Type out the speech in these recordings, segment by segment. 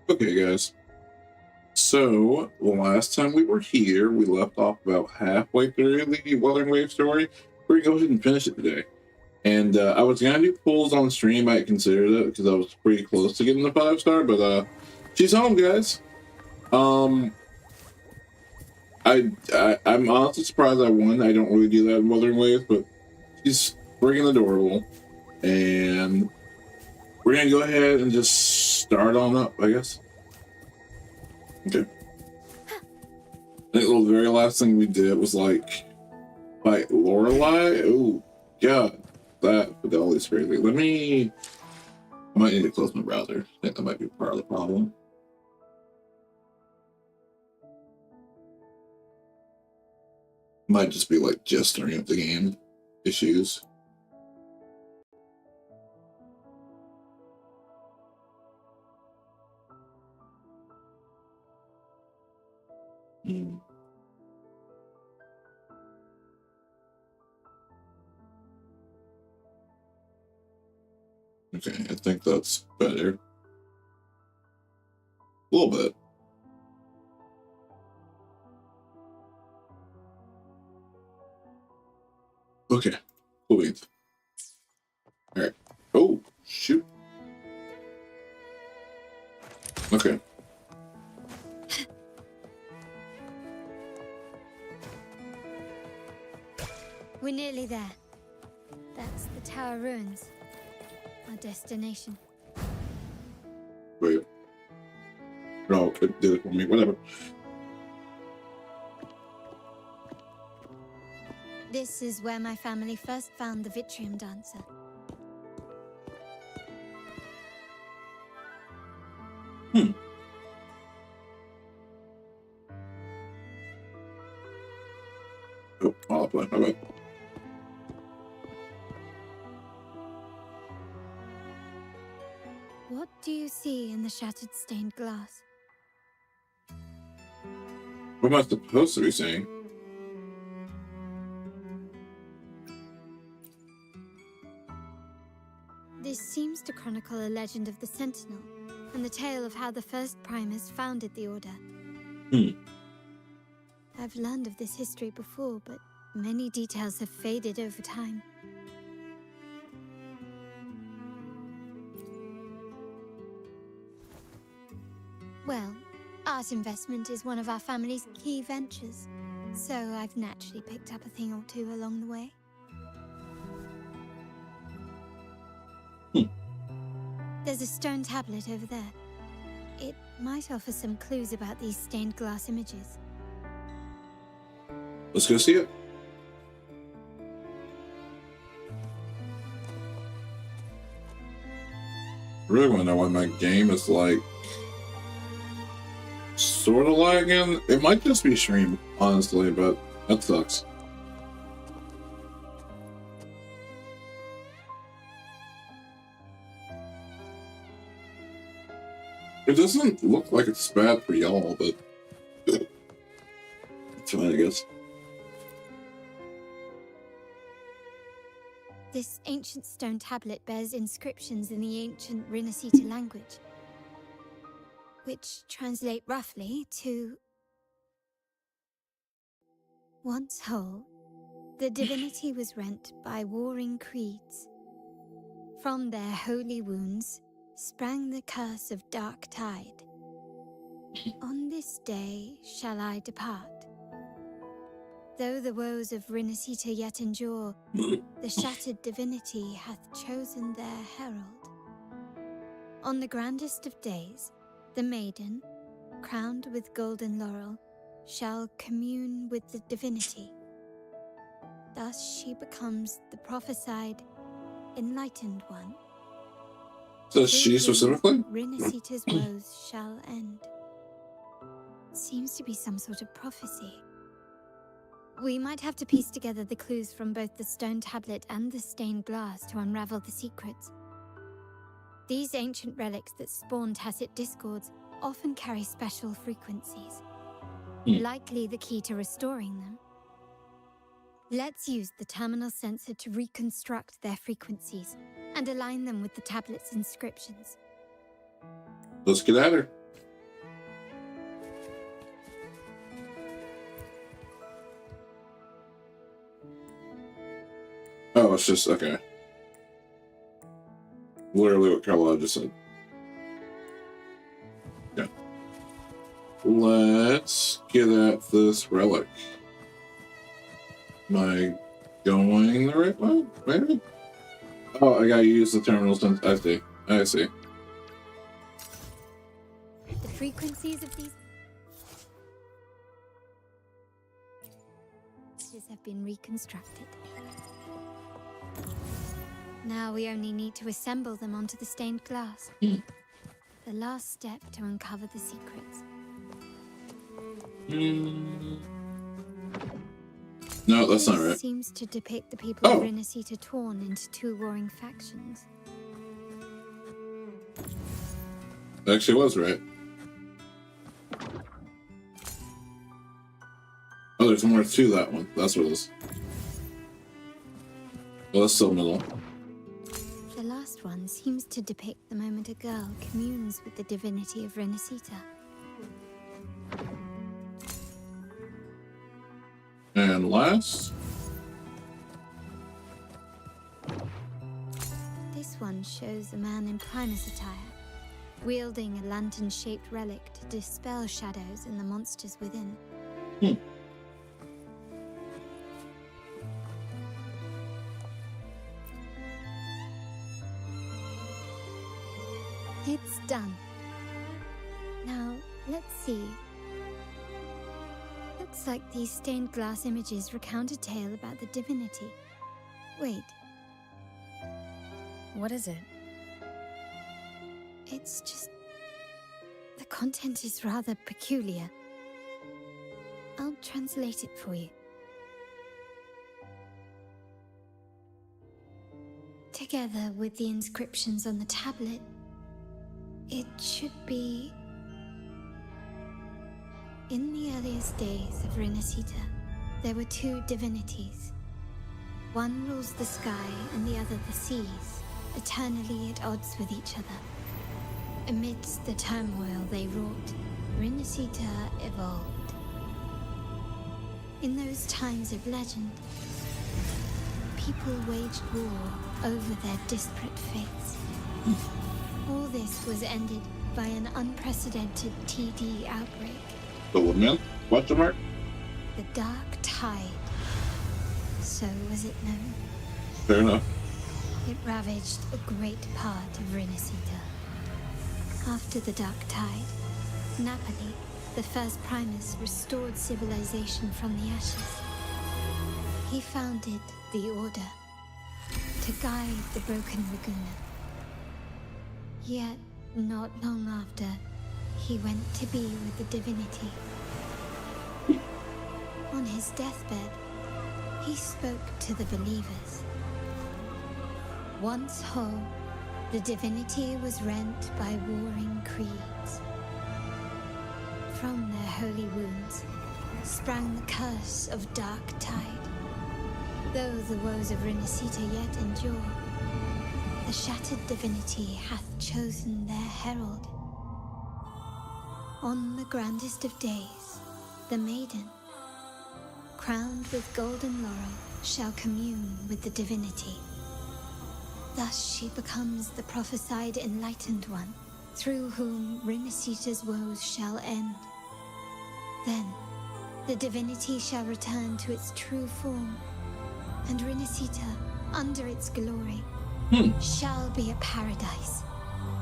Okay, guys. So, the last time we were here, we left off about halfway through the Wuthering Wave story. We're going to go ahead and finish it today. And I was going to do pulls on stream. I considered it because I was pretty close to getting the 5-star, but she's home, guys. I'm honestly surprised I won. I don't really do that in Wuthering Waves, but she's freaking adorable. And we're going to go ahead and just start on up, I guess. Okay. I think the very last thing we did was like fight Lorelei. Oh god, that fidelity's crazy. I might need to close my browser. I think that might be part of the problem. Might just be like just starting up the game issues. Okay, I think that's better. A little bit. Okay, cool. Alright. Oh, shoot. Okay. We're nearly there. That's the tower ruins. Our destination. Wait. No, it did it for me. Whatever. This is where my family first found the Vitrium dancer. Oh, I'll play. Okay. What do you see in the shattered stained glass? What am I supposed to be saying? This seems to chronicle a legend of the Sentinel, and the tale of how the first Primus founded the Order. I've learned of this history before, but many details have faded over time. Well, art investment is one of our family's key ventures, so I've naturally picked up a thing or two along the way. There's a stone tablet over there. It might offer some clues about these stained glass images. Let's go see it. I really want to know why my game is like sort of lagging. It might just be stream, honestly, but that sucks. It doesn't look like it's bad for y'all, but it's fine, I guess. This ancient stone tablet bears inscriptions in the ancient Rinascita language, which translate roughly to once whole, the divinity was rent by warring creeds. From their holy wounds sprang the curse of dark tide. On this day shall I depart. Though the woes of Rinascita yet endure, the shattered divinity hath chosen their herald. On the grandest of days, the maiden, crowned with golden laurel, shall commune with the divinity. Thus she becomes the prophesied, enlightened one. Says she specifically? Rinascita's woes shall end. Seems to be some sort of prophecy. We might have to piece together the clues from both the stone tablet and the stained glass to unravel the secrets. These ancient relics that spawn tacit discords often carry special frequencies, likely the key to restoring them. Let's use the terminal sensor to reconstruct their frequencies and align them with the tablet's inscriptions. Let's get at her. Oh, it's just, okay. Literally what Carla just said. Yeah. Let's get at this relic. Am I going the right way? Maybe? Oh, I gotta use the terminal sense. I see. I see. The frequencies of these have been reconstructed. Now we only need to assemble them onto the stained glass. The last step to uncover the secrets. No, that's not right. Seems to depict the people of Rinascita torn into two warring factions. Actually was right. Oh, there's more to that one. That's what it is. Well, that's still middle. The last one seems to depict the moment a girl communes with the divinity of Rinascita. And last? This one shows a man in Primus attire, wielding a lantern-shaped relic to dispel shadows and the monsters within. It's done. Now, let's see. Looks like these stained glass images recount a tale about the divinity. Wait. What is it? It's just... the content is rather peculiar. I'll translate it for you. Together with the inscriptions on the tablet, it should be... In the earliest days of Rinascita, there were two divinities. One rules the sky and the other the seas, eternally at odds with each other. Amidst the turmoil they wrought, Rinascita evolved. In those times of legend, people waged war over their disparate fates. All this was ended by an unprecedented TD outbreak. The woman? Question mark? The Dark Tide. So was it known. Fair enough. It ravaged a great part of Rinascita. After the Dark Tide, Napoli, the first Primus, restored civilization from the ashes. He founded the Order to guide the broken Laguna. Yet, not long after, he went to be with the divinity. On his deathbed, he spoke to the believers. Once whole, the divinity was rent by warring creeds. From their holy wounds sprang the curse of Dark Tide. Though the woes of Renacita yet endure, the shattered divinity hath chosen their herald. On the grandest of days, the maiden, crowned with golden laurel, shall commune with the divinity. Thus she becomes the prophesied enlightened one, through whom Renacita's woes shall end. Then, the divinity shall return to its true form, and Renacita, under its glory, shall be a paradise,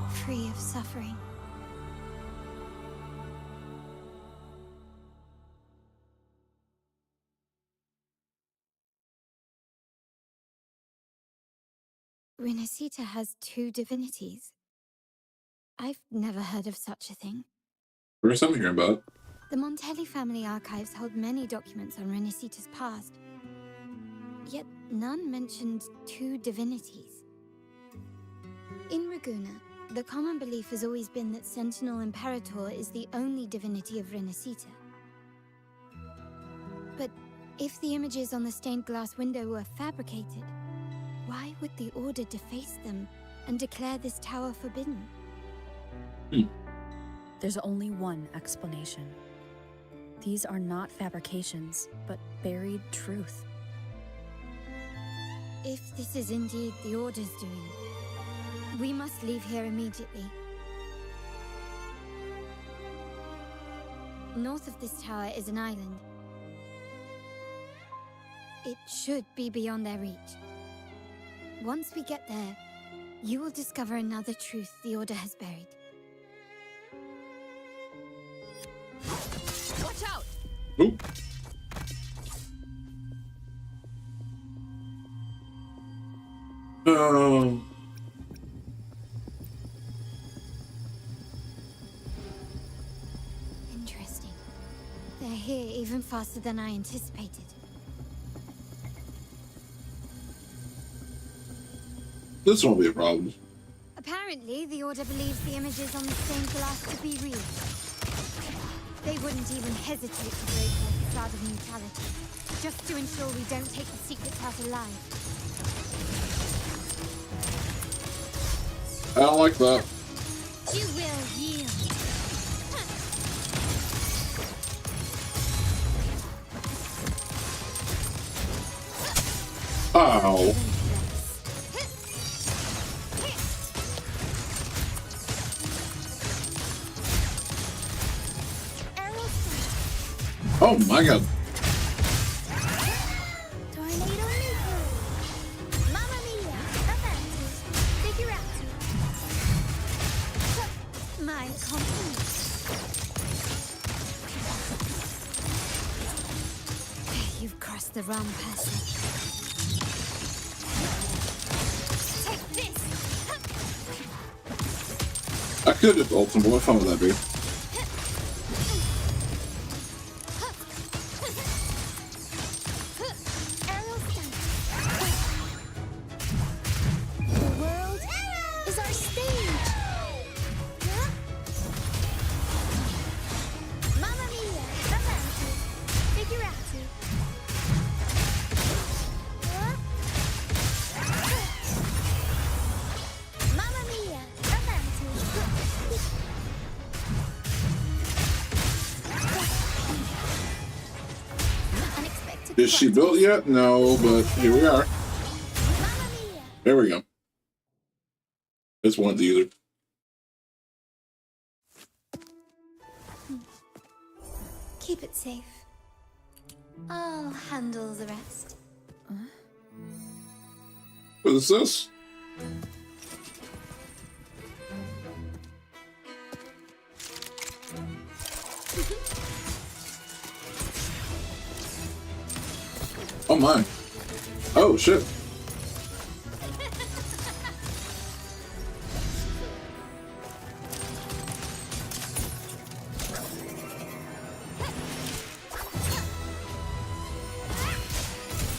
free of suffering. Renacita has two divinities. I've never heard of such a thing. First I'm hearing about it. The Montelli family archives hold many documents on Renacita's past, yet none mentioned two divinities. In Ragusa, the common belief has always been that Sentinel Imperator is the only divinity of Renacita. But if the images on the stained glass window were fabricated, why would the Order deface them and declare this tower forbidden? There's only one explanation. These are not fabrications, but buried truth. If this is indeed the Order's doing, we must leave here immediately. North of this tower is an island. It should be beyond their reach. Once we get there, you will discover another truth the Order has buried. Watch out! Ooh. Interesting. They're here even faster than I anticipated. This won't be a problem. Apparently, the Order believes the images on the stained glass to be real. They wouldn't even hesitate to break their facade of neutrality, just to ensure we don't take the secrets out alive. I don't like that. You will yield. Ow. Oh my god. Tornado Nuclear. Mamma mia. Avanti. Figurati. My compliments. You've crossed the wrong person. Take this. I could have ultimate. What fun would that be? Is she built yet? No, but here we are. There we go. It's one to either. Keep it safe. I'll handle the rest. What is this? Oh my. Oh shit.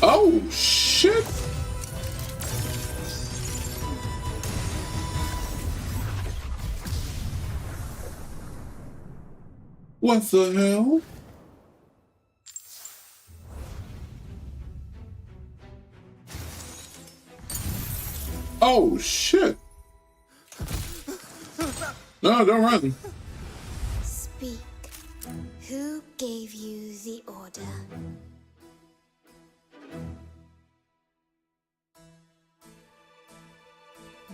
Oh shit. What the hell? Oh shit! No, don't run. Speak. Who gave you the order?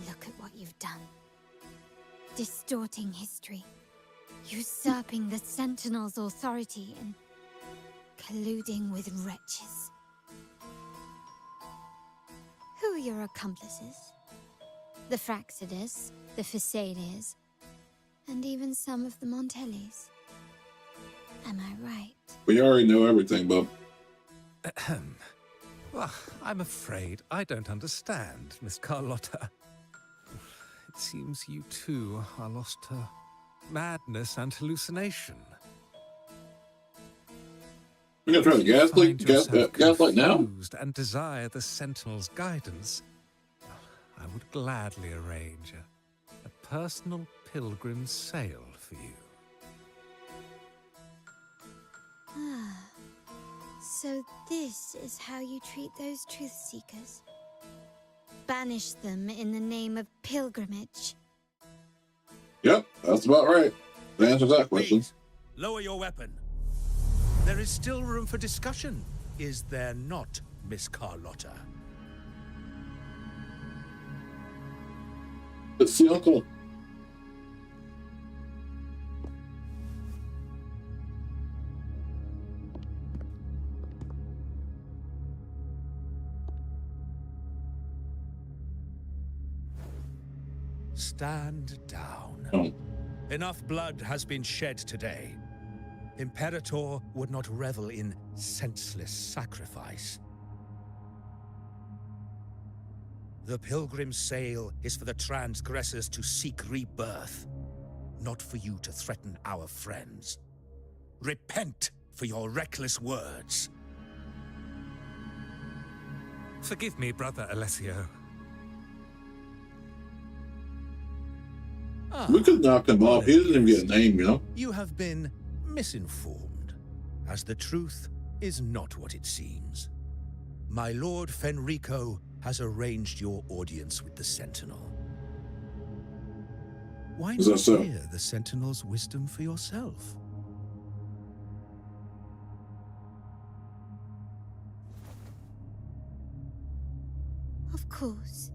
Look at what you've done. Distorting history. Usurping the Sentinel's authority and colluding with wretches. Who are your accomplices? The Fractsidus, the Fractsidus, and even some of the Montellis. Am I right? We already know everything, bub. Ahem. Well, I'm afraid I don't understand, Miss Carlotta. It seems you too are lost to madness and hallucination. We're gonna try to gaslight now? Confused and desire the Sentinel's guidance. I would gladly arrange a personal pilgrim sail for you. Ah, so this is how you treat those truth seekers. Banish them in the name of pilgrimage. Yep, that's about right. That answers that question. Please, lower your weapon. There is still room for discussion, is there not, Miss Carlotta? It's the uncle. Stand down. Oh. Enough blood has been shed today. Imperator would not revel in senseless sacrifice. The pilgrim sail is for the transgressors to seek rebirth, not for you to threaten our friends. Repent for your reckless words. Forgive me, Brother Alessio. We could knock him off. He doesn't even get a name, you know? You have been misinformed, as the truth is not what it seems. My Lord Fenrico has arranged your audience with the Sentinel. Why Is that not so? hear the Sentinel's wisdom for yourself? Of course.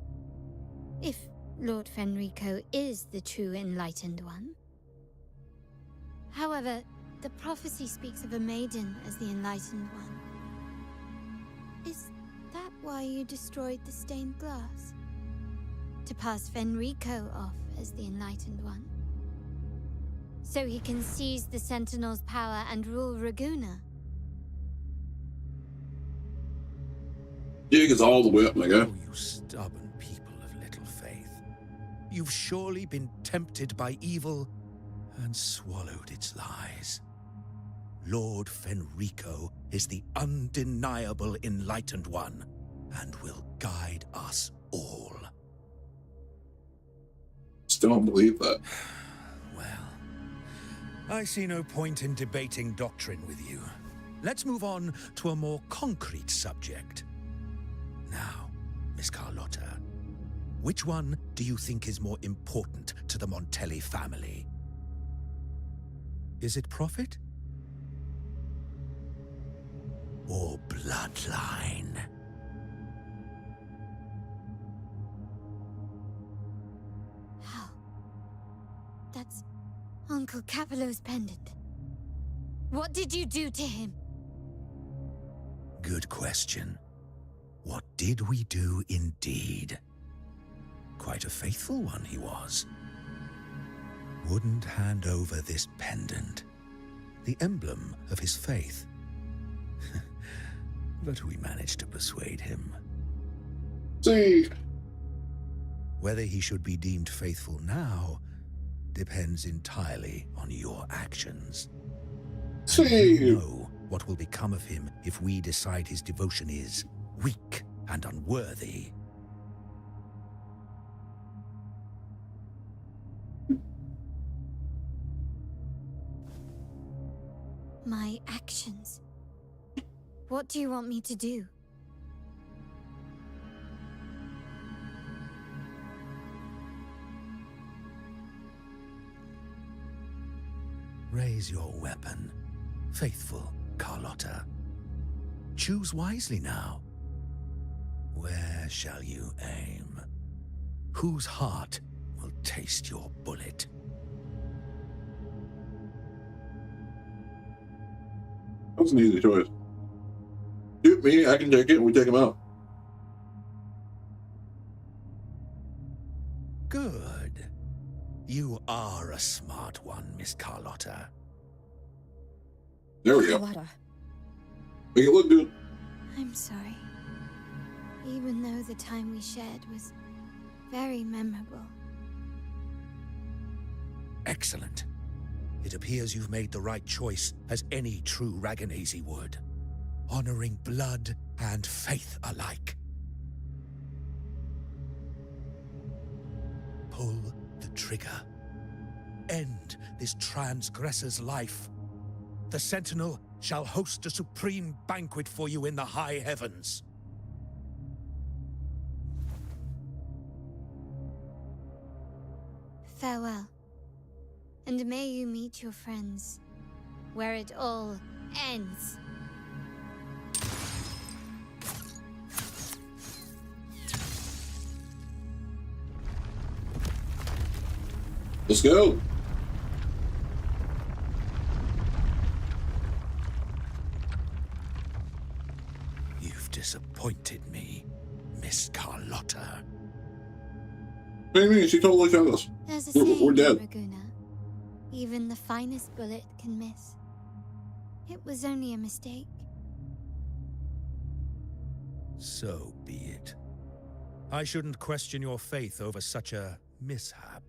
If Lord Fenrico is the true enlightened one. However, the prophecy speaks of a maiden as the enlightened one. Is that why you destroyed the stained glass? To pass Fenrico off as the enlightened one? So he can seize the Sentinel's power and rule Raguna? Dig is all the way up, my guy. Oh, you stubborn people of little faith. You've surely been tempted by evil and swallowed its lies. Lord Fenrico is the undeniable enlightened one and will guide us all. Still don't believe that. Well, I see no point in debating doctrine with you. Let's move on to a more concrete subject. Now, Miss Carlotta, which one do you think is more important to the Montelli family? Is it profit? Or bloodline? How? That's Uncle Capello's pendant. What did you do to him? Good question. What did we do indeed? Quite a faithful one he was. Wouldn't hand over this pendant, the emblem of his faith. but we managed to persuade him. See, Whether he should be deemed faithful now depends entirely on your actions. And you see. know what will become of him if we decide his devotion is weak and unworthy. My actions. What do you want me to do? Raise your weapon, faithful Carlotta. Choose wisely now. Where shall you aim? Whose heart will taste your bullet? That was an easy choice. Shoot me, I can take it, and we take him out. Good. You are a smart one, Miss Carlotta. There we go. Carlotta, Make it look good. I'm sorry. Even though the time we shared was very memorable. Excellent. It appears you've made the right choice, as any true Raganazy would. Honoring blood and faith alike. Pull the trigger. End this transgressor's life. The Sentinel shall host a supreme banquet for you in the high heavens. Farewell. And may you meet your friends where it all ends. Let's go. You've disappointed me, Miss Carlotta. What do you mean? She totally shot us. There's a We're saying, dead. Raguna. Even the finest bullet can miss. It was only a mistake. So be it. I shouldn't question your faith over such a mishap.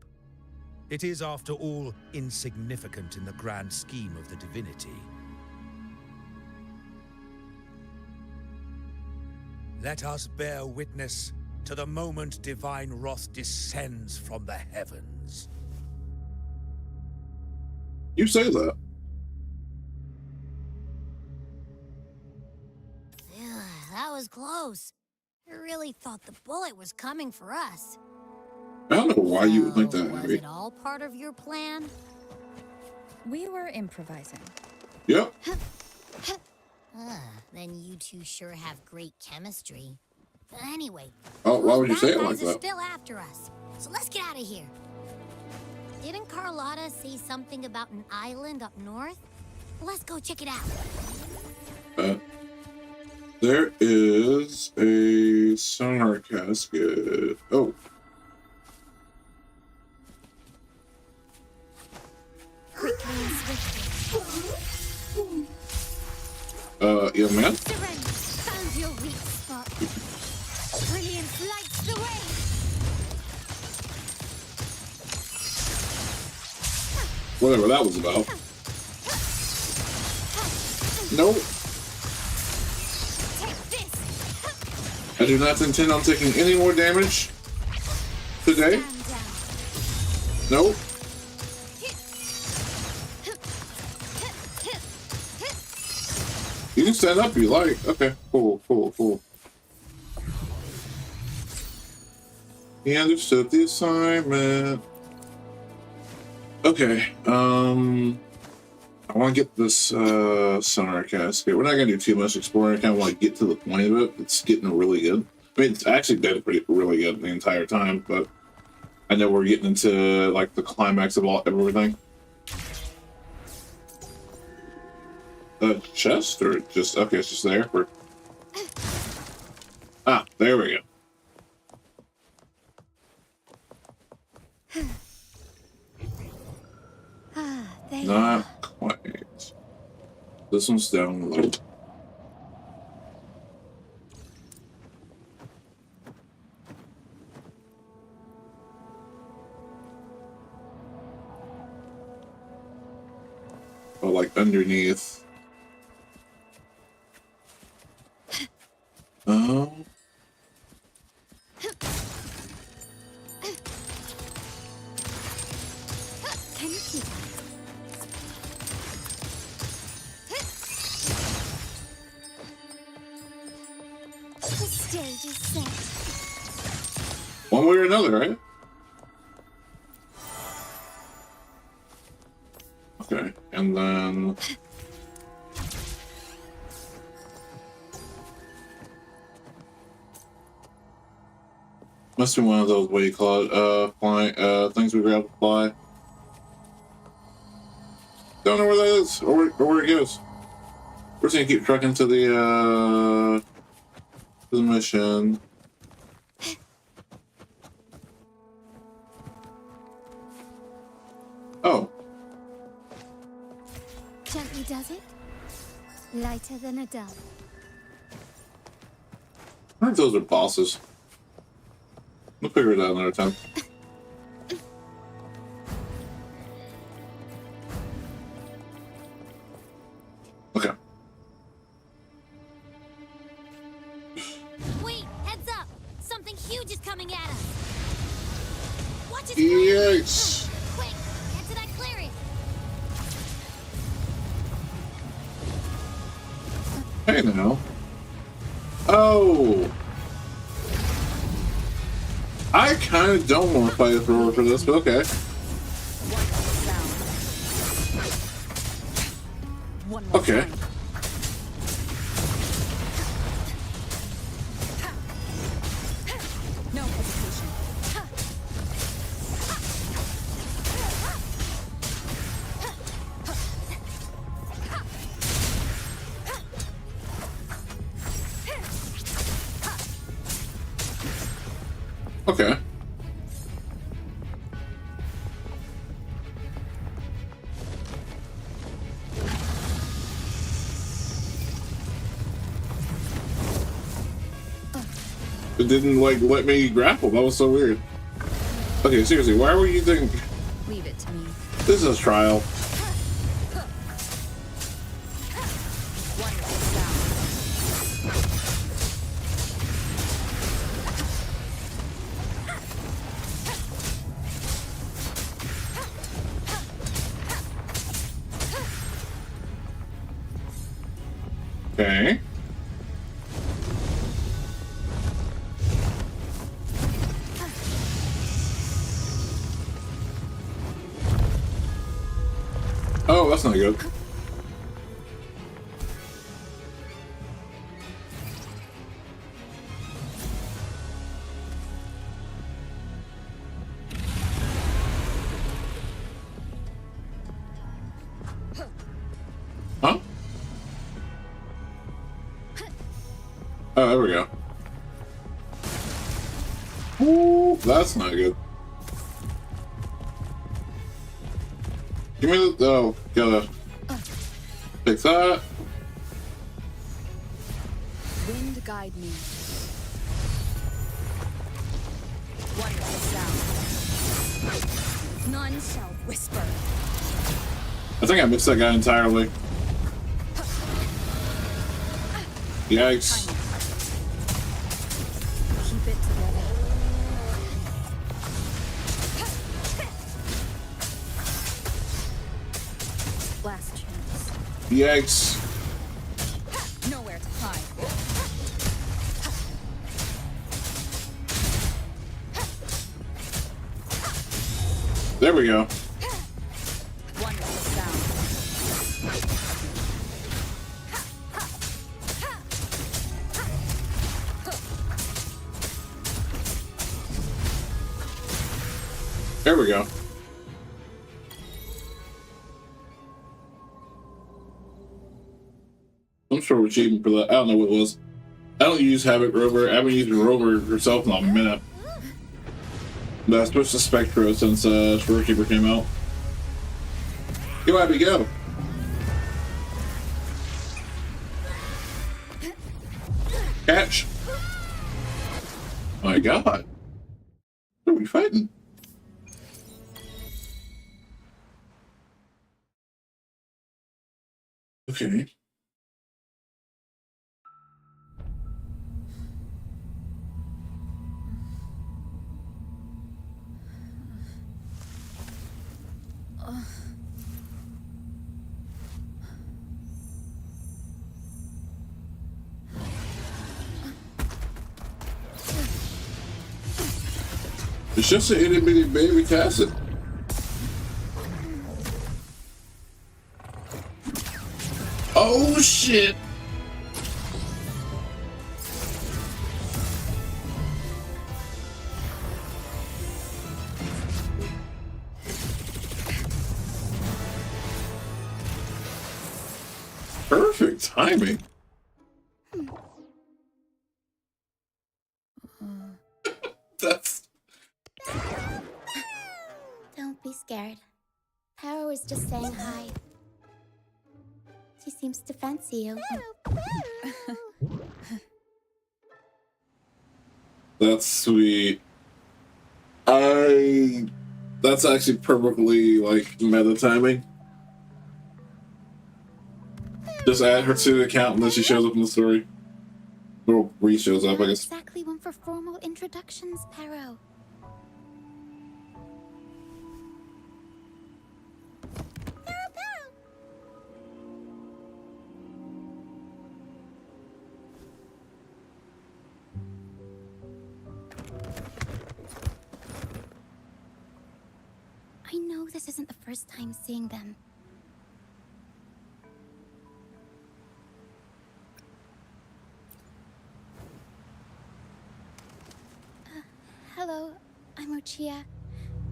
It is, after all, insignificant in the grand scheme of the divinity. Let us bear witness to the moment divine wrath descends from the heavens. You say that. That was close. I really thought the bullet was coming for us. I don't know why you would think So, that, was Abby. it all part of your plan? we were improvising. Yep. Then you two sure have great chemistry. But anyway, Oh, why would you those say bad it like guys are that? still after us. So let's get out of here. Didn't Carlotta say something about an island up north? Let's go check it out. There is a sonar casket. Oh, Quickly and swiftly. young man. Surrender. Found your weak spot. Brilliance lights the way. Whatever that was about. Nope. Take this. I do not intend on taking any more damage today. Stand down. Nope. You can stand up if you like. Okay, cool. He understood the assignment. Okay, I want to get this sonar casket. We're not going to do too much exploring. I kind of want to get to the point of it. It's getting really good. I mean, it's actually been really good the entire time, but I know we're getting into like the climax of everything. The chest, or just okay? It's just there. There we go. There you Not quite. This one's down low. like underneath. Oh. Can you keep up? The stage is set. One way or another, right? Okay, and then must be one of those, what do you call it, flying things we grab to fly. Don't know where that is or where it goes. We're just gonna keep trucking to the mission. Oh. Gently does it. Lighter than a dove. I think those are bosses. We'll figure it out another time. Okay. Wait, heads up! Something huge is coming at us! Watch it! Yikes! Quick, get to that clearing! Hey now. Oh! I kind of don't want to fight a thrower for this, but okay. Okay. No hesitation. Okay. It didn't like let me grapple. That was so weird. Okay, seriously, why were you thinking Leave it to me. this is a trial? Wonderful sound. Okay. Oh, that's not good. Huh? Oh, there we go. Ooh, that's not good. Give me the... Oh, gotta... Fix that. Wind guide me. Wonderful sound. None shall whisper. I think I missed that guy entirely. Yikes. Keep it together. Last chance. Yikes. Nowhere to hide. There we go. Wonderful sound. There we go. I'm sure we're cheating for that. I don't know what it was. I don't use Havoc Rover. I haven't used Rover herself in a minute. But I switched to Spectro since Storekeeper came out. Here we go. Catch. My God. What are we fighting? Okay. It's just an itty bitty baby Tacit. Oh shit! Perfect timing. That's Don't be scared. Paro is just saying hi. She seems to fancy you. that's sweet. That's actually perfectly like meta timing. Just add her to the account and then she shows up in the story. Or re shows up, I guess. Exactly one for formal introductions, Paro. I know this isn't the first time seeing them. Hello, I'm Roccia.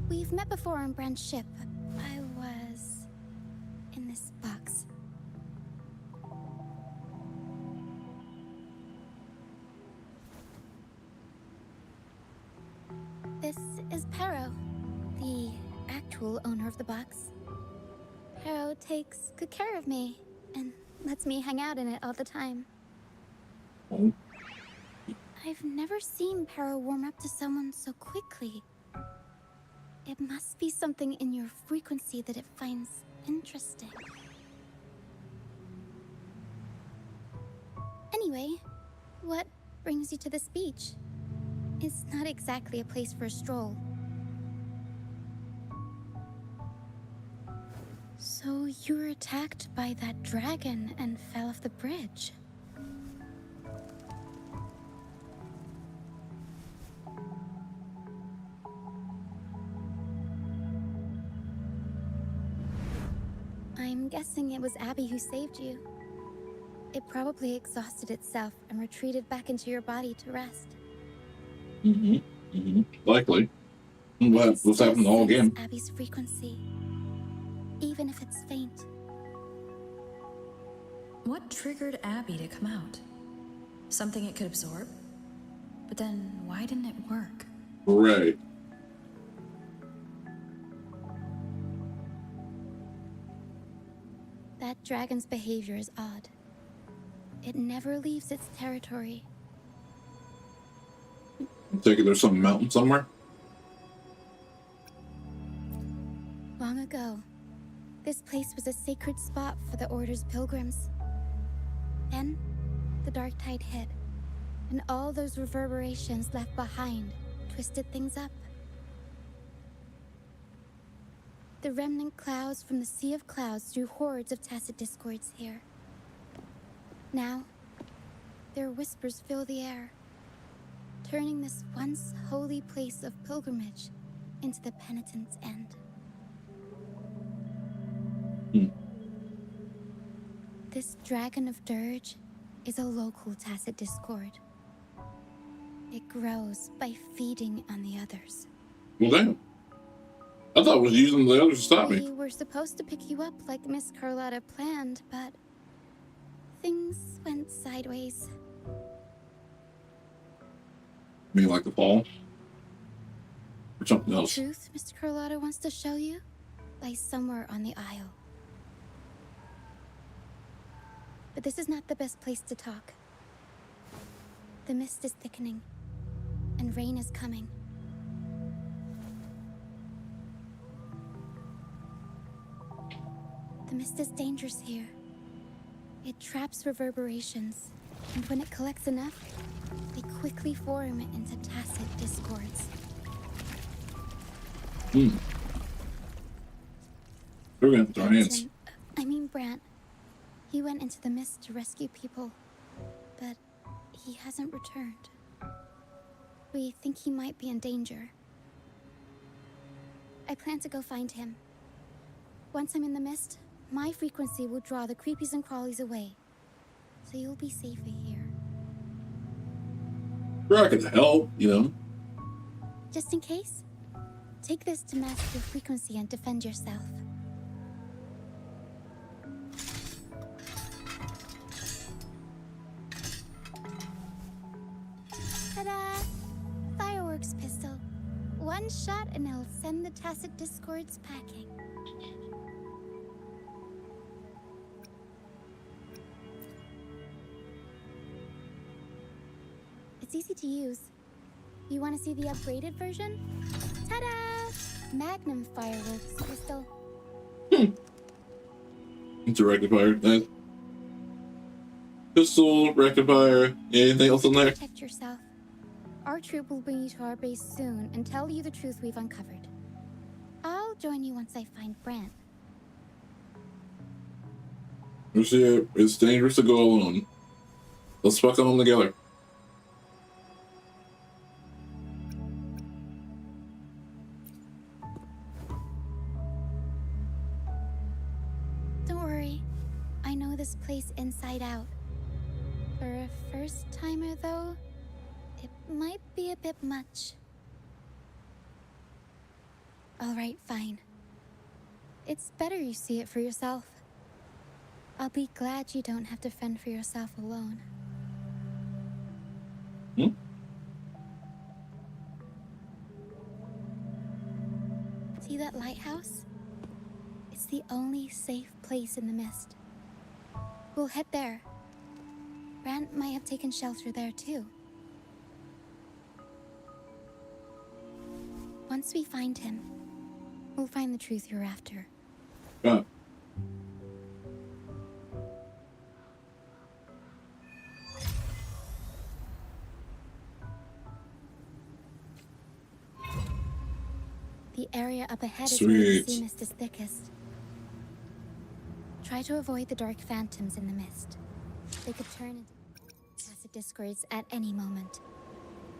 We've met before on Brand's ship. I was in this box. This is Paro, the actual owner of the box. Paro takes good care of me and lets me hang out in it all the time. Oh. I've never seen Paro warm up to someone so quickly. It must be something in your frequency that it finds interesting. Anyway, what brings you to this beach? It's not exactly a place for a stroll. So you were attacked by that dragon and fell off the bridge. I'm guessing it was Abby who saved you. It probably exhausted itself and retreated back into your body to rest. Likely. What's happened all again? Abby's frequency, even if it's faint. What triggered Abby to come out? Something it could absorb? But then, why didn't it work? Right. That dragon's behavior is odd. It never leaves its territory. I'm thinking there's some mountain somewhere. Long ago, this place was a sacred spot for the Order's pilgrims. Then, the dark tide hit, and all those reverberations left behind twisted things up. The remnant clouds from the Sea of Clouds drew hordes of tacit discords here. Now, their whispers fill the air, turning this once holy place of pilgrimage into the penitent's end. This dragon of dirge is a local tacit discord. It grows by feeding on the others. Well, damn. I thought it was using the others to stop me. We were supposed to pick you up like Miss Carlotta planned, but things went sideways. I mean, like the fall? Or something The else? truth Mr. Carlotta wants to show you lies somewhere on the aisle. But this is not the best place to talk. The mist is thickening, and rain is coming. The mist is dangerous here. It traps reverberations, and when it collects enough, they quickly form into tacit discords. We're gonna have to hands. Brant. He went into the mist to rescue people, but he hasn't returned. We think he might be in danger. I plan to go find him. Once I'm in the mist, my frequency will draw the creepies and crawlies away, so you'll be safer here. Sure, I can help, you know. Just in case, take this to mask your frequency and defend yourself. Ta-da! Fireworks pistol. One shot and it'll send the tacit discords packing. It's easy to use. You want to see the upgraded version? Ta-da! Magnum fireworks pistol. It's a rectifier. That pistol, rectifier, anything else in there? Protect yourself. Our troop will bring you to our base soon and tell you the truth we've uncovered. I'll join you once I find Brant. Roccia, it's dangerous to go alone. Let's fuck on them together. Don't worry. I know this place inside out. For a first-timer, though, it might be a bit much. Alright, fine. It's better you see it for yourself. I'll be glad you don't have to fend for yourself alone. See that lighthouse? It's the only safe place in the mist. We'll head there. Brant might have taken shelter there too. Once we find him, we'll find the truth you're after. Yeah. The area up ahead is where the Sweet. sea mist is thickest. Try to avoid the dark phantoms in the mist. They could turn into tacit discords at any moment.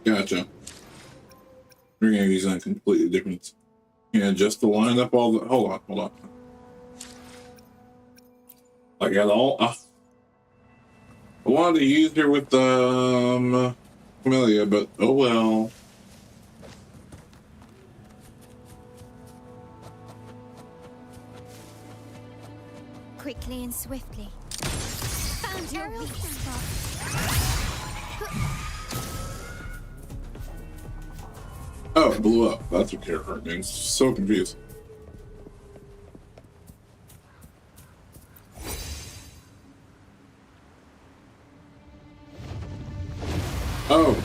Gotcha. We're gonna use that completely different. Yeah, just to line up all the. Hold on. I got all. I wanted to use her with Camellia, but oh well. Quickly and swiftly. Found your weak spot. Oh, it blew up. That's what character means. So confused. Oh.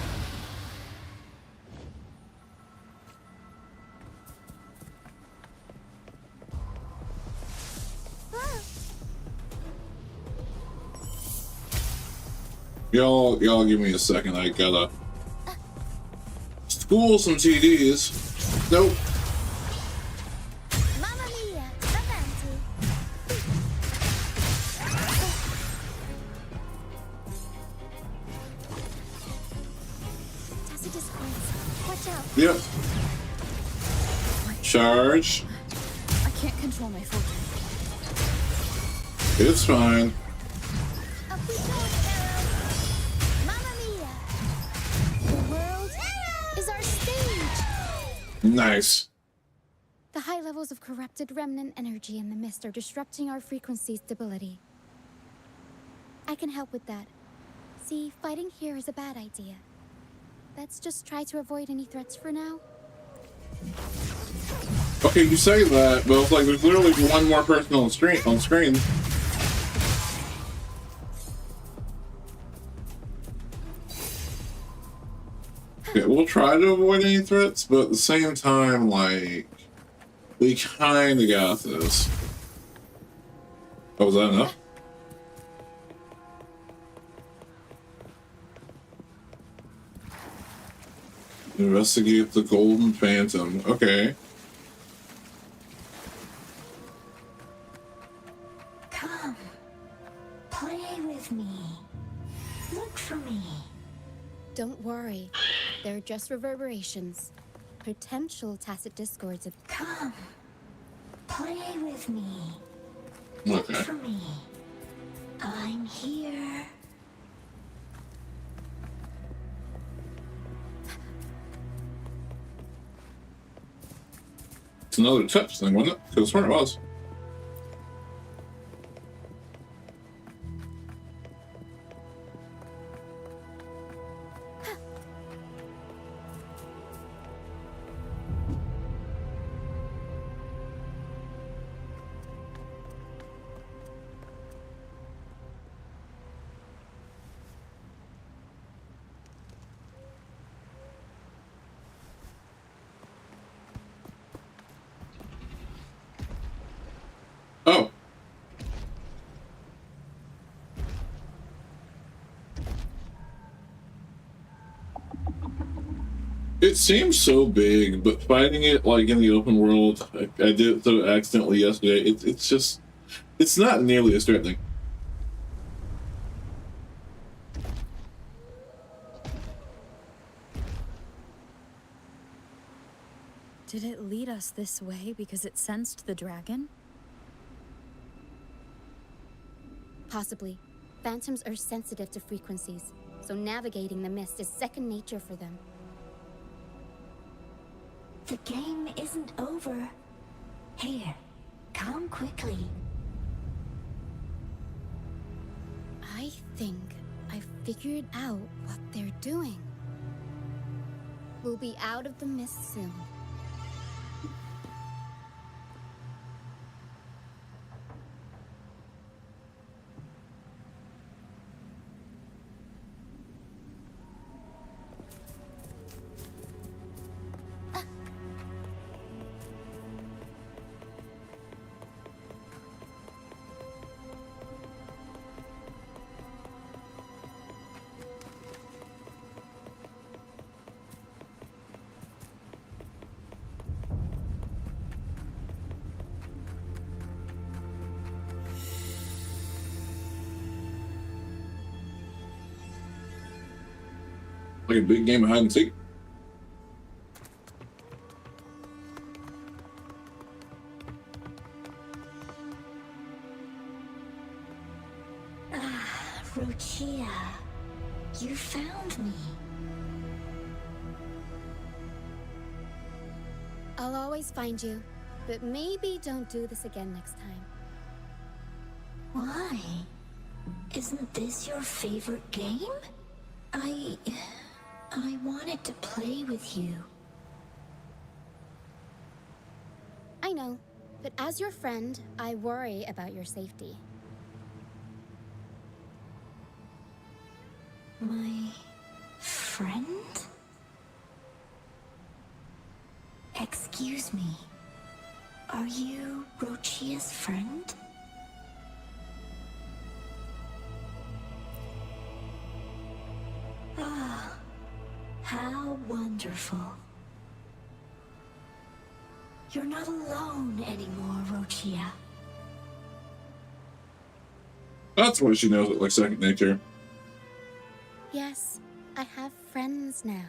Y'all give me a second. I gotta school some TDs. Nope. Mamma mia, avanti. Tacit discords. Watch out. Yep. Charge. I can't control my fortune. It's fine. Up we go, Arrow. Mamma mia. The world is our stage. Nice. The high levels of corrupted remnant energy in the mist are disrupting our frequency stability. I can help with that. See, fighting here is a bad idea. Let's just try to avoid any threats for now. Okay, you say that, but it's like there's literally one more person on screen. Okay, we'll try to avoid any threats, but at the same time, like, we kinda got this. Oh, was that enough? Investigate the golden phantom. Okay. Come, play with me. Look for me. Don't worry. They're just reverberations. Potential tacit discords of... Come, play with me. Look Okay. for me. I'm here. It's another touch thing, wasn't it? Because it was. Oh. It seems so big, but fighting it like in the open world, I did it so accidentally yesterday. It's just, it's not nearly as threatening. Did it lead us this way because it sensed the dragon? Possibly. Phantoms are sensitive to frequencies, so navigating the mist is second nature for them. The game isn't over. Here, come quickly. I think I figured out what they're doing. We'll be out of the mist soon. Like a big game of hide and seek. Ah, Roccia, you found me. I'll always find you, but maybe don't do this again next time. Why? Isn't this your favorite game? I wanted to play with you. I know, but as your friend, I worry about your safety. My friend? Excuse me. Are you Roccia's friend? Ah, how wonderful. You're not alone anymore, Roccia. That's why she knows it like second nature. Yes, I have friends now.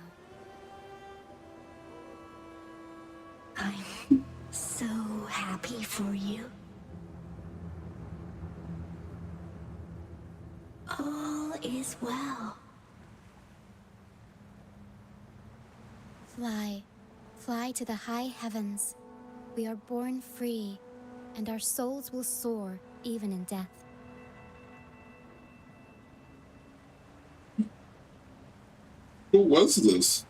I'm so happy for you. All is well. Fly, fly to the high heavens. We are born free, and our souls will soar even in death. Who was this?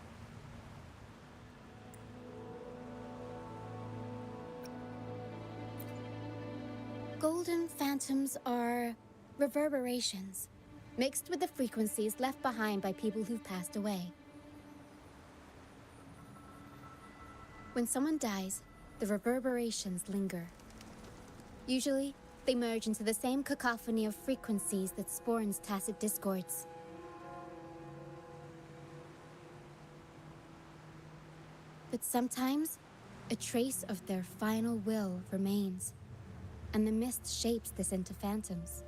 Golden phantoms are reverberations, mixed with the frequencies left behind by people who've passed away. When someone dies, the reverberations linger. Usually, they merge into the same cacophony of frequencies that spawns tacit discords. But sometimes, a trace of their final will remains, and the mist shapes this into phantoms.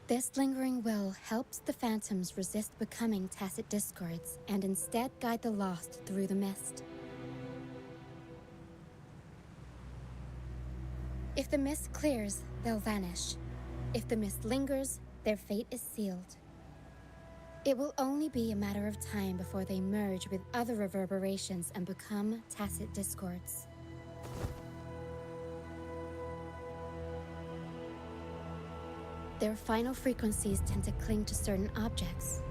This lingering will helps the phantoms resist becoming tacit discords and instead guide the lost through the mist. If the mist clears, they'll vanish. If the mist lingers, their fate is sealed. It will only be a matter of time before they merge with other reverberations and become tacit discords. Their final frequencies tend to cling to certain objects,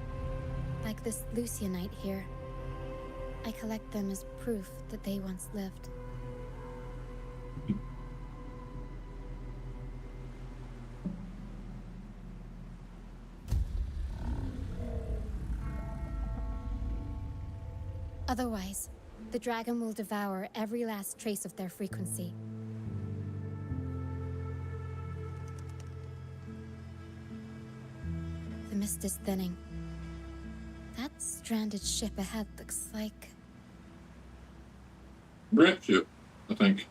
like this Lucianite here. I collect them as proof that they once lived. Otherwise, the dragon will devour every last trace of their frequency. The mist is thinning. That stranded ship ahead looks like... Brand ship, I think.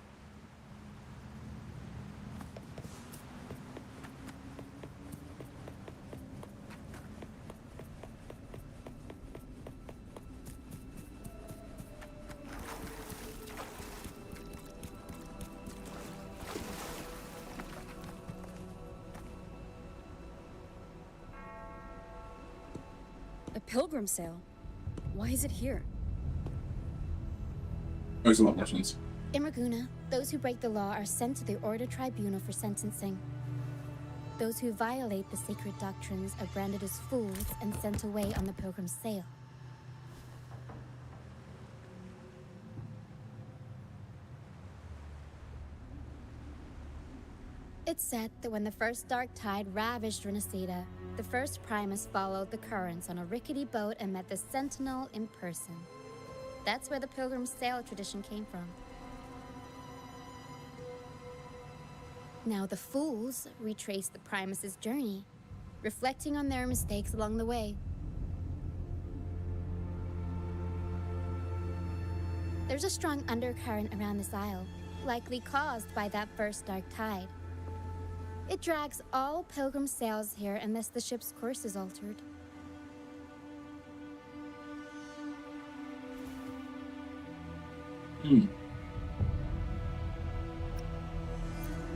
A pilgrim sail? Why is it here? Makes a lot more sense. In Raguna, those who break the law are sent to the Order Tribunal for sentencing. Those who violate the sacred doctrines are branded as fools and sent away on the pilgrim's sail. It's said that when the first dark tide ravaged Renacida, the first Primus followed the currents on a rickety boat and met the Sentinel in person. That's where the pilgrim's sail tradition came from. Now the fools retrace the Primus's journey, reflecting on their mistakes along the way. There's a strong undercurrent around this isle, likely caused by that first dark tide. It drags all pilgrim sails here unless the ship's course is altered.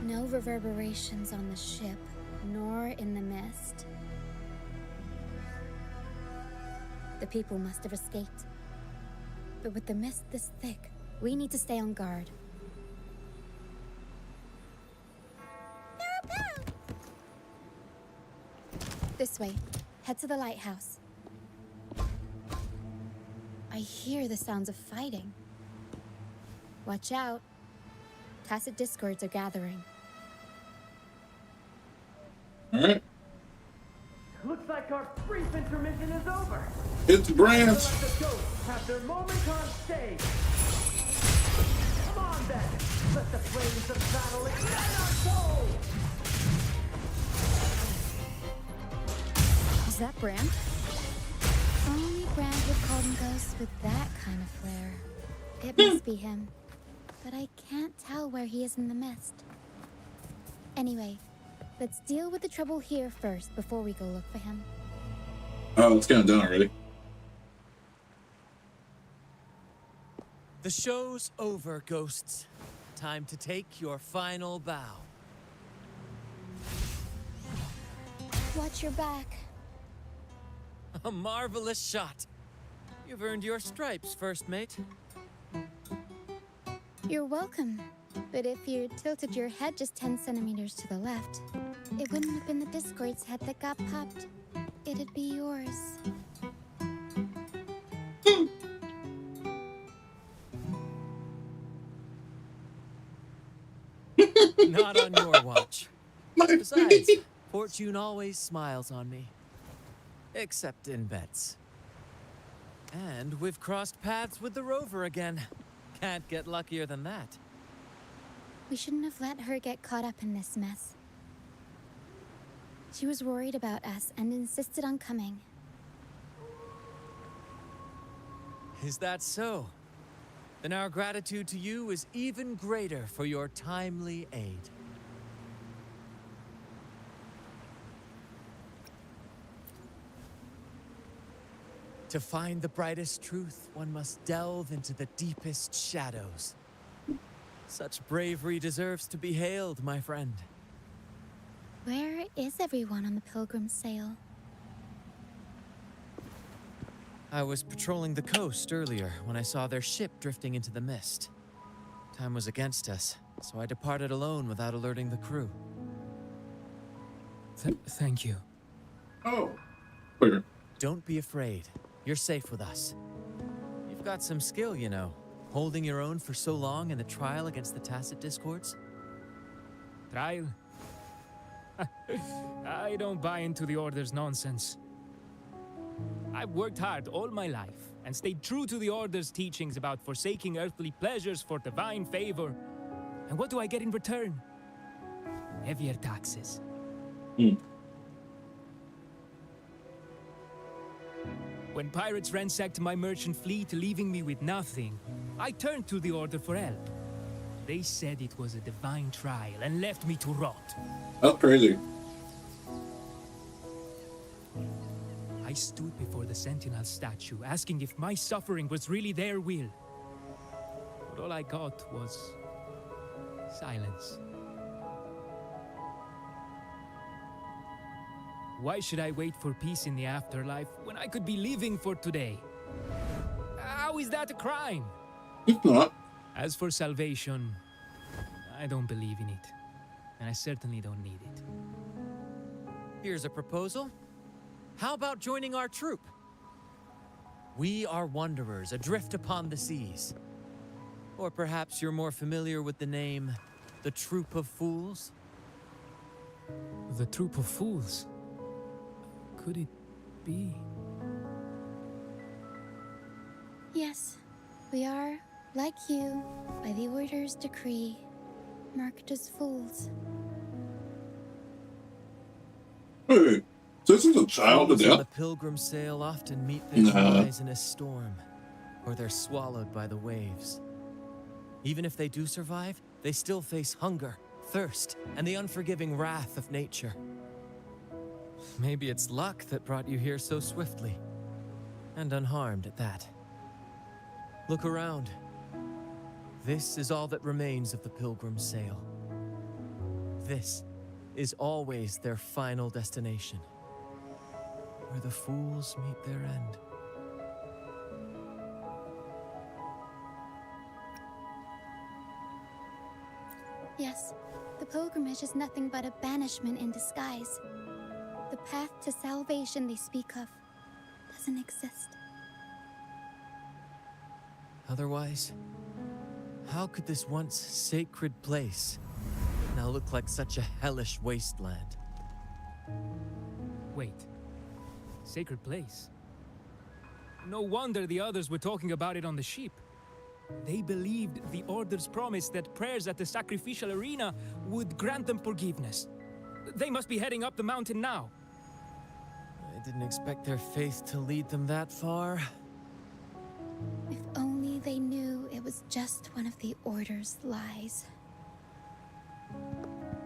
No reverberations on the ship, nor in the mist. The people must have escaped. But with the mist this thick, we need to stay on guard. This way. Head to the lighthouse. I hear the sounds of fighting. Watch out. Tacit discords are gathering. Alright. Looks like our brief intermission is over. It's Brant. Let the ghosts have their moment on stage. Come on then. Let the flames of battle ignite our souls. Is that Brand? Only Brand would call them ghosts with that kind of flair. It must be him. But I can't tell where he is in the mist. Anyway, let's deal with the trouble here first before we go look for him. Oh, it's kind of done already. The show's over, ghosts. Time to take your final bow. Watch your back. A marvelous shot. You've earned your stripes, first mate. You're welcome. But if you tilted your head just 10 centimeters to the left, it wouldn't have been the Discord's head that got popped. It'd be yours. Not on your watch. Besides, fortune always smiles on me. Except in bets. And we've crossed paths with the rover again. Can't get luckier than that. We shouldn't have let her get caught up in this mess. She was worried about us and insisted on coming. Is that so? Then our gratitude to you is even greater for your timely aid. To find the brightest truth, one must delve into the deepest shadows. Such bravery deserves to be hailed, my friend. Where is everyone on the Pilgrim's Sail? I was patrolling the coast earlier when I saw their ship drifting into the mist. Time was against us, so I departed alone without alerting the crew. Thank you. Oh, clear. Don't be afraid. You're safe with us. You've got some skill, you know, holding your own for so long in the trial against the Tacit Discords. Trial? I don't buy into the Order's nonsense. I've worked hard all my life and stayed true to the Order's teachings about forsaking earthly pleasures for divine favor. And what do I get in return? Heavier taxes. When pirates ransacked my merchant fleet, leaving me with nothing, I turned to the Order for help. They said it was a divine trial and left me to rot. That's crazy. I stood before the Sentinel statue, asking if my suffering was really their will. But all I got was silence. Why should I wait for peace in the afterlife when I could be living for today? How is that a crime? It's not. As for salvation, I don't believe in it. And I certainly don't need it. Here's a proposal. How about joining our troop? We are wanderers adrift upon the seas. Or perhaps you're more familiar with the name, the Troop of Fools? The Troop of Fools? Could it be? Yes, we are, like you, by the Order's decree, marked as fools. Hey, so this is a child to Fools on death? the Pilgrim Sail often meet their demise in a storm, or they're swallowed by the waves. Even if they do survive, they still face hunger, thirst, and the unforgiving wrath of nature. Maybe it's luck that brought you here so swiftly, and unharmed at that. Look around. This is all that remains of the Pilgrim's Sail. This is always their final destination, where the fools meet their end. Yes, the pilgrimage is nothing but a banishment in disguise. The path to salvation they speak of doesn't exist. Otherwise, how could this once sacred place now look like such a hellish wasteland? Wait. Sacred place? No wonder the others were talking about it on the ship. They believed the Order's promise that prayers at the sacrificial arena would grant them forgiveness. They must be heading up the mountain now. I didn't expect their faith to lead them that far. If only they knew it was just one of the Order's lies.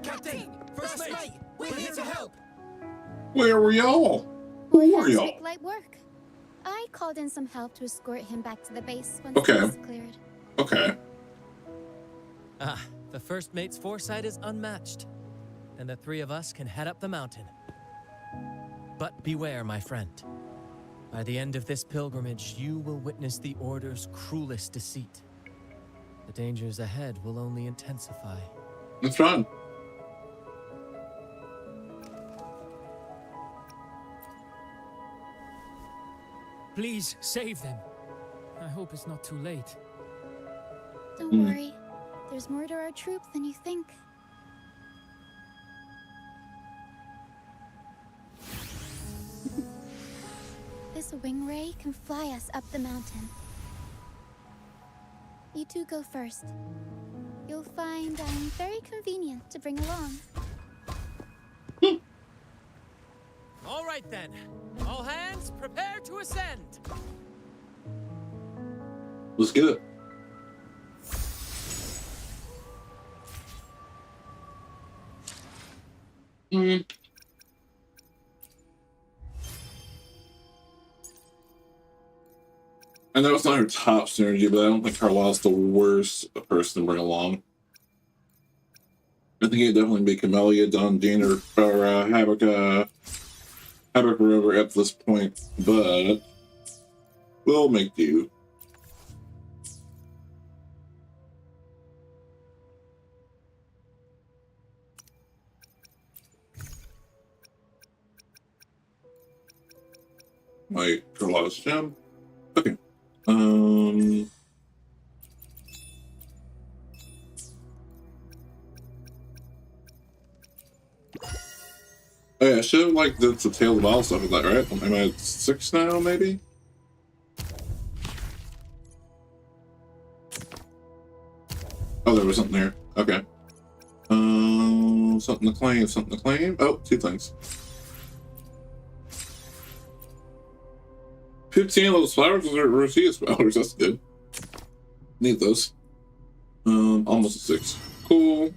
Captain! First mate! We're here to help! Where were y'all? We Who have are to y'all? make light work. I called in some help to escort him back to the base once Okay. it was cleared. Okay. The first mate's foresight is unmatched, and the three of us can head up the mountain. But beware, my friend. By the end of this pilgrimage, you will witness the Order's cruelest deceit. The dangers ahead will only intensify. That's fine. Please, save them. I hope it's not too late. Don't worry. There's more to our troop than you think. This wing ray can fly us up the mountain. You two go first. You'll find I'm very convenient to bring along. All right then. All hands, prepare to ascend. Let's get it. I know it's not her top synergy, but I don't think Carlisle's the worst person to bring along. I think it'd definitely be Camellia, Don, Jean, or Havoc Rover at this point, but we'll make do. My Carlisle's gem. Okay. Oh yeah, I should have like done some tail ball stuff with that, right? Am I at 6 now, maybe? Oh, there was something there. Okay. Something to claim, something to claim. Oh, 2 things. 15 of those flowers are Roccia flowers, that's good. Need those. Almost a 6. Cool.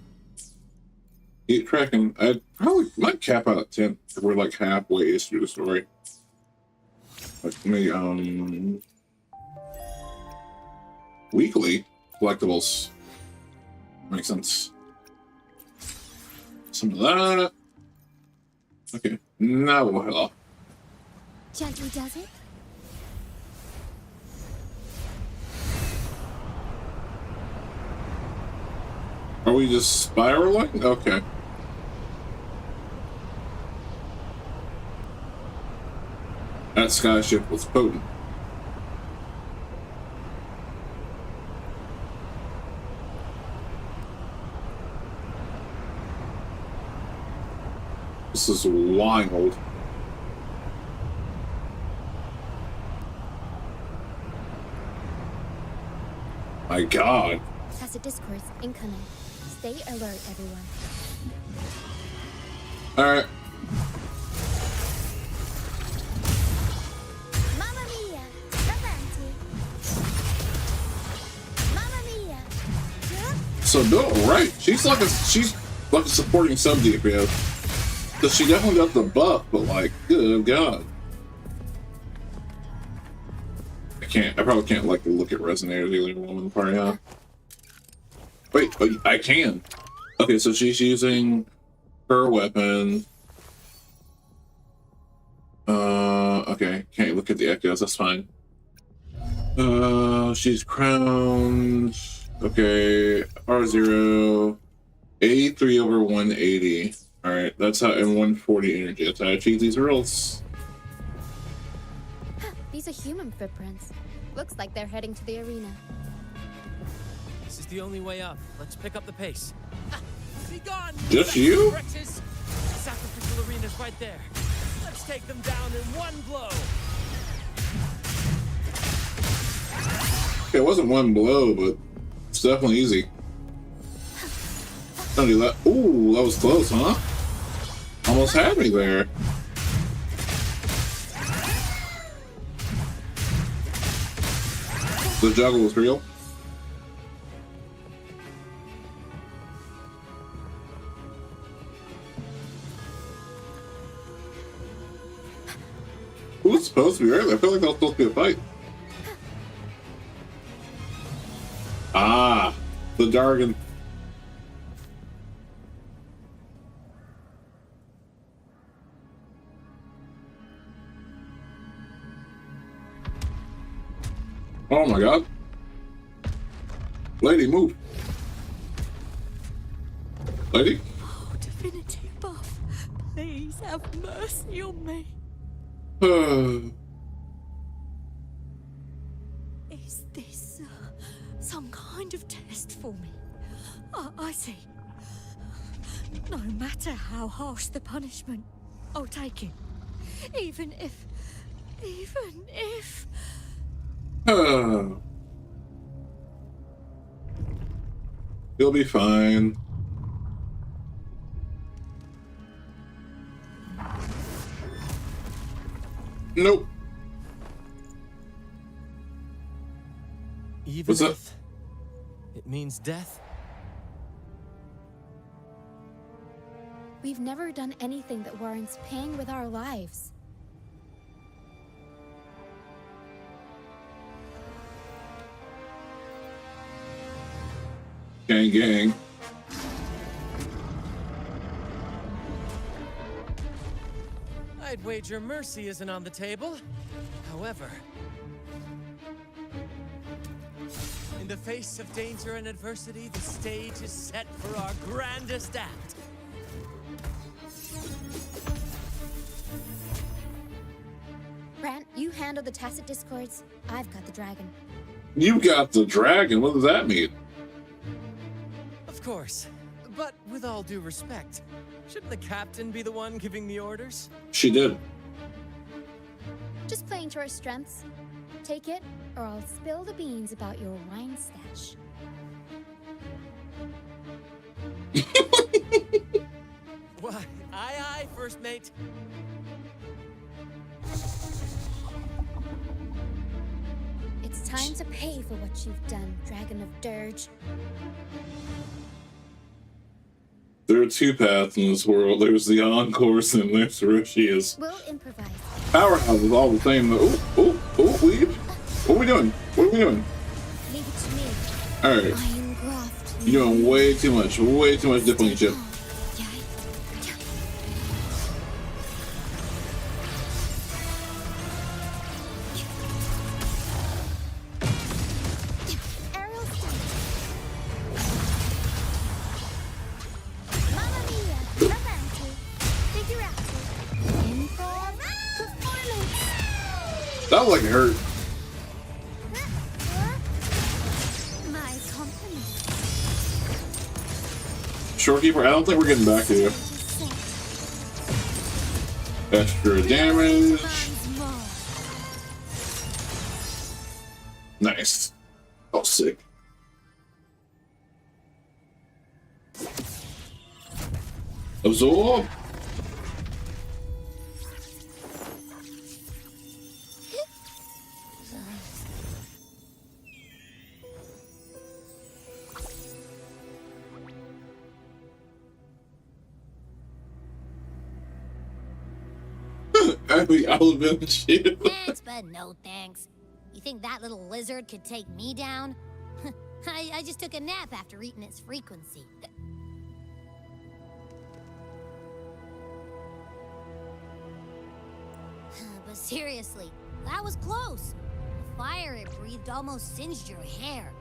Keep tracking. I probably might cap out at 10 if we're like halfway through the story. Like maybe weekly collectibles. Makes sense. Some of that. Okay, now we'll head off. Gently does it? Are we just spiraling? Okay. That skyship was potent. This is wild. My God. Tacit discourse incoming. Stay alert, everyone. Alright. Mamma mia! Avanti! Mamma mia! So do it right. She's like a supporting sub DPS. So she definitely got the buff, but like, good God. I probably can't like look at resonators either one in the party, huh? Wait, I can. Okay, so she's using her weapon. Okay, can't look at the echoes, that's fine. She's crowned. Okay, R0. 83 over 180. Alright, that's how, and 140 energy. That's how I achieve these rolls. These are human footprints. Looks like they're heading to the arena. This is the only way up. Let's pick up the pace. Be gone! Just you? Wretches. Sacrificial arena's right there. Let's take them down in one blow. Okay, it wasn't one blow, but it's definitely easy. Don't do that. Ooh, that was close, huh? Almost had me there. The juggle was real. Who's supposed to be early? I feel like that was supposed to be a fight. Ah, the jargon. Oh my God. Lady, move. Lady? Oh, divinity above, please have mercy on me. Is this some kind of test for me? I see. No matter how harsh the punishment, I'll take it. Even if... You'll be fine. Nope. Even What's up? if it means death? We've never done anything that warrants paying with our lives. Gang, gang. I'd wager mercy isn't on the table. However, in the face of danger and adversity, the stage is set for our grandest act. Brant, you handle the tacit discords. I've got the dragon. You got the dragon. What does that mean? Of course, but with all due respect, shouldn't the captain be the one giving the orders? She did. Just playing to our strengths. Take it, or I'll spill the beans about your wine stash. Why, aye, first mate. It's time to pay for what you've done, Dragon of Dirge. There are two paths in this world. There's the on-course and there's Roccia's. We'll improvise. Powerhouse is all the same. Weave. What are we doing? What are we doing? Leave it to me. Alright. Iron graft. You're doing way too much dipping chip. Aerial strike. Mamma mia. Avanti. Figurati. Improv. Performance. That was like it hurt. My company. Shorekeeper, I don't think we're getting back to you. Extra damage. Nice. Oh, sick. Absorb. I'll avenge you. Thanks, but no thanks. You think that little lizard could take me down? I just took a nap after eating its frequency. But seriously, that was close. The fire it breathed almost singed your hair.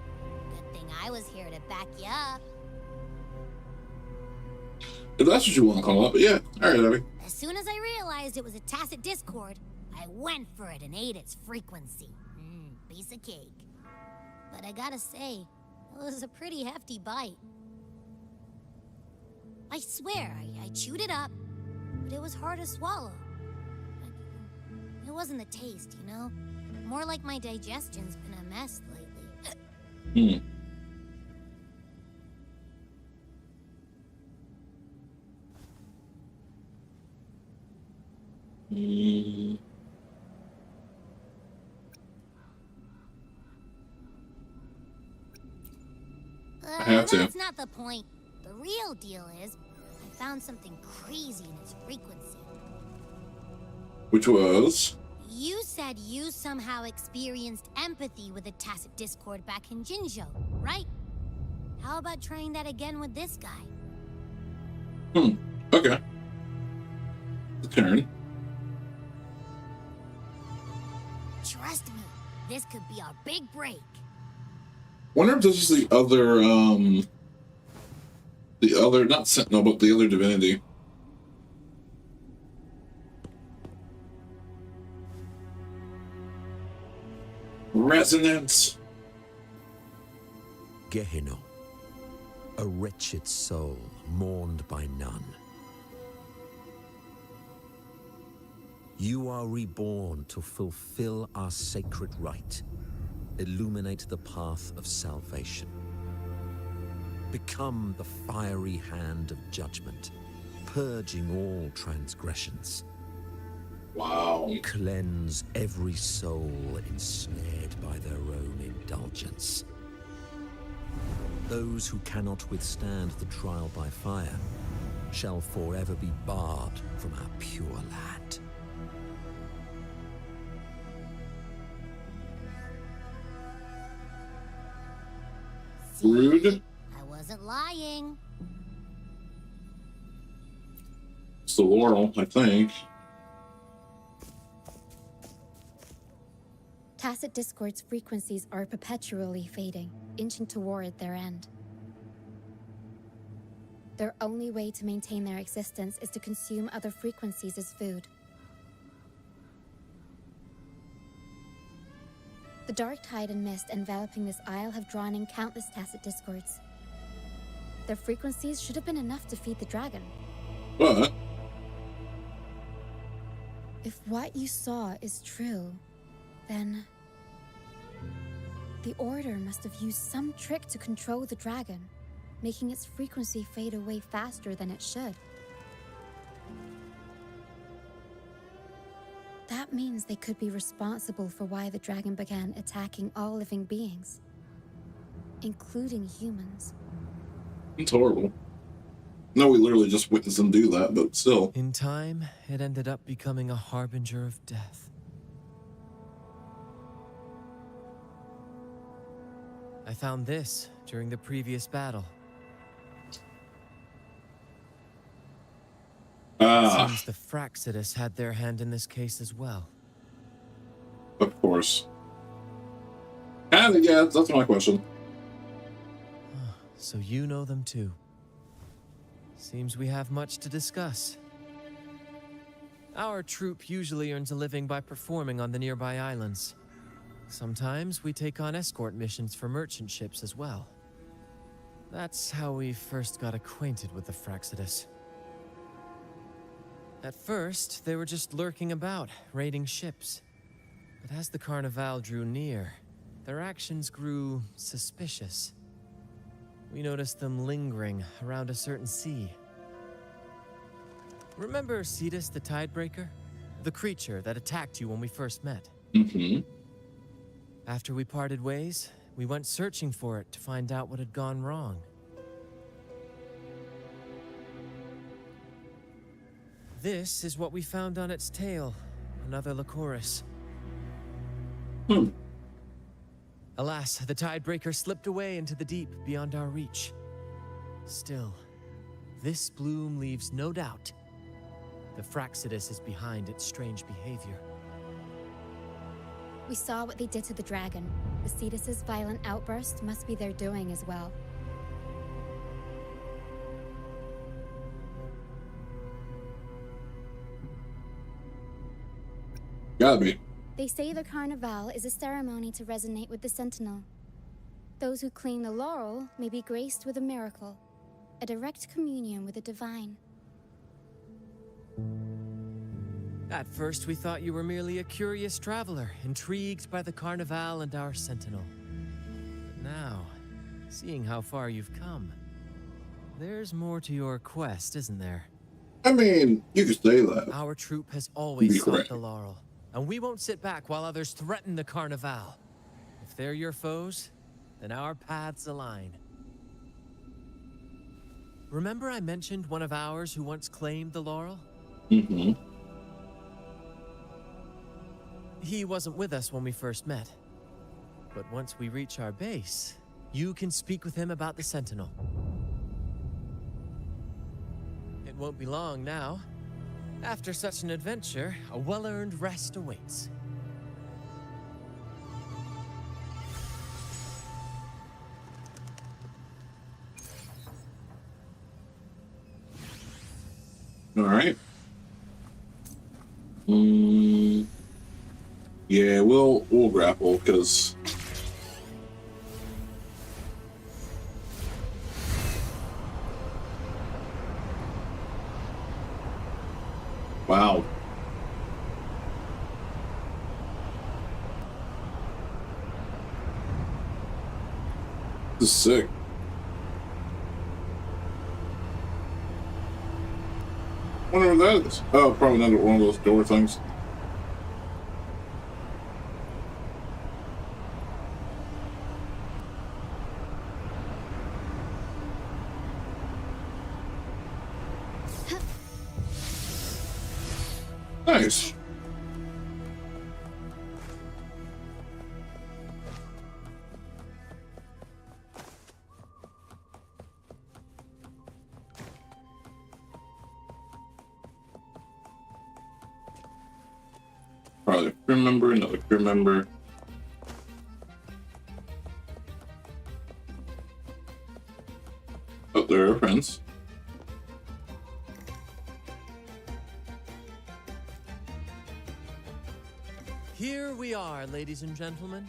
Good thing I was here to back you up. If that's what you want to call it, but yeah. Alright, Abby. As soon as I realized it was a tacit discord, I went for it and ate its frequency. Piece of cake. But I gotta say, it was a pretty hefty bite. I swear, I chewed it up, but it was hard to swallow. It wasn't the taste, you know? More like my digestion's been a mess lately. I have to. That's not the point. The real deal is, I found something crazy in its frequency. Which was? You said you somehow experienced empathy with the tacit discord back in Jinzhou, right? How about trying that again with this guy? Okay. The turn. Trust me, this could be our big break. Wonder if this is the other, not Sentinel, but the other divinity. Resonance. Gehenna, a wretched soul mourned by none. You are reborn to fulfill our sacred rite, illuminate the path of salvation. Become the fiery hand of judgment, purging all transgressions. Wow. Cleanse every soul ensnared by their own indulgence. Those who cannot withstand the trial by fire shall forever be barred from our pure land. Rude. I wasn't lying. It's the Laurel, I think. Tacit Discord's frequencies are perpetually fading, inching toward their end. Their only way to maintain their existence is to consume other frequencies as food. The dark tide and mist enveloping this isle have drawn in countless Tacit Discords. Their frequencies should have been enough to feed the dragon. But if what you saw is true, then the Order must have used some trick to control the dragon, making its frequency fade away faster than it should. That means they could be responsible for why the dragon began attacking all living beings, including humans. it's horrible. No, we literally just witnessed them do that, but still. In time, it ended up becoming a harbinger of death. I found this during the previous battle. Seems the Fractsidus had their hand in this case as well. Of course. And yeah, that's my question. So you know them too. Seems we have much to discuss. Our troop usually earns a living by performing on the nearby islands. Sometimes we take on escort missions for merchant ships as well. That's how we first got acquainted with the Fractsidus. At first, they were just lurking about, raiding ships. But as the Carnival drew near, their actions grew suspicious. We noticed them lingering around a certain sea. Remember Fractsidus the Tidebreaker? The creature that attacked you when we first met? Mm-hmm. After we parted ways, we went searching for it to find out what had gone wrong. This is what we found on its tail, another Lycoris. Alas, the Tidebreaker slipped away into the deep beyond our reach. Still, this bloom leaves no doubt. The Fractsidus is behind its strange behavior. We saw what they did to the dragon. The Fractsidus's violent outburst must be their doing as well. Gotta be. They say the Carnival is a ceremony to resonate with the Sentinel. Those who claim the laurel may be graced with a miracle, a direct communion with the divine. At first, we thought you were merely a curious traveler, intrigued by the Carnival and our Sentinel. But now, seeing how far you've come, there's more to your quest, isn't there? I mean, you could say that. Our troop has always Be sought correct. the laurel, and we won't sit back while others threaten the Carnival. If they're your foes, then our paths align. Remember I mentioned one of ours who once claimed the laurel? Mm-hmm. He wasn't with us when we first met. But once we reach our base, you can speak with him about the Sentinel. It won't be long now. After such an adventure, a well-earned rest awaits. All right. Yeah, we'll grapple because wow. This is sick. Wonder what that is. Oh, probably another one of those door things. Nice. Probably a crew member, another crew member. Oh, there are friends. Here we are, ladies and gentlemen.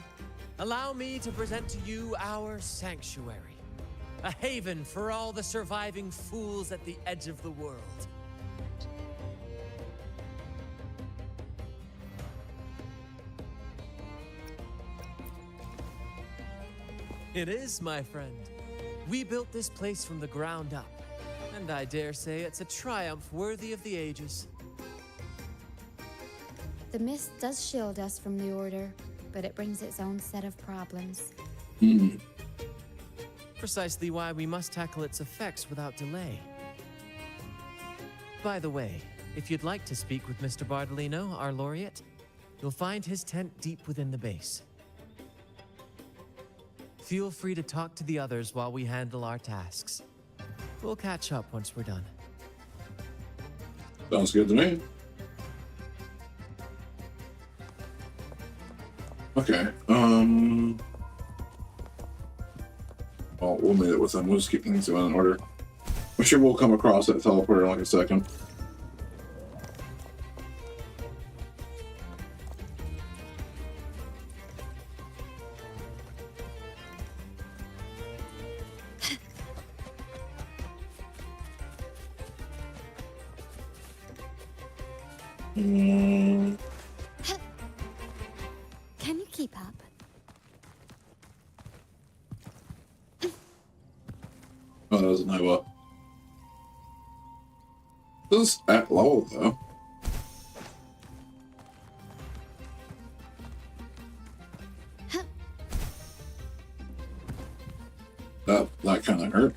Allow me to present to you our sanctuary, a haven for all the surviving fools at the edge of the world. It is, my friend. We built this place from the ground up, and I dare say it's a triumph worthy of the ages. The mist does shield us from the Order, but it brings its own set of problems. Precisely why we must tackle its effects without delay. By the way, if you'd like to speak with Mr. Bardolino, our laureate, you'll find his tent deep within the base. Feel free to talk to the others while we handle our tasks. We'll catch up once we're done. Sounds good to me. Okay. Well, we'll meet it with them. We'll just keep things in order. I'm sure we'll come across that teleporter in like a second. Can you keep up? Oh, that doesn't have a... This is at low, though. That kind of hurt.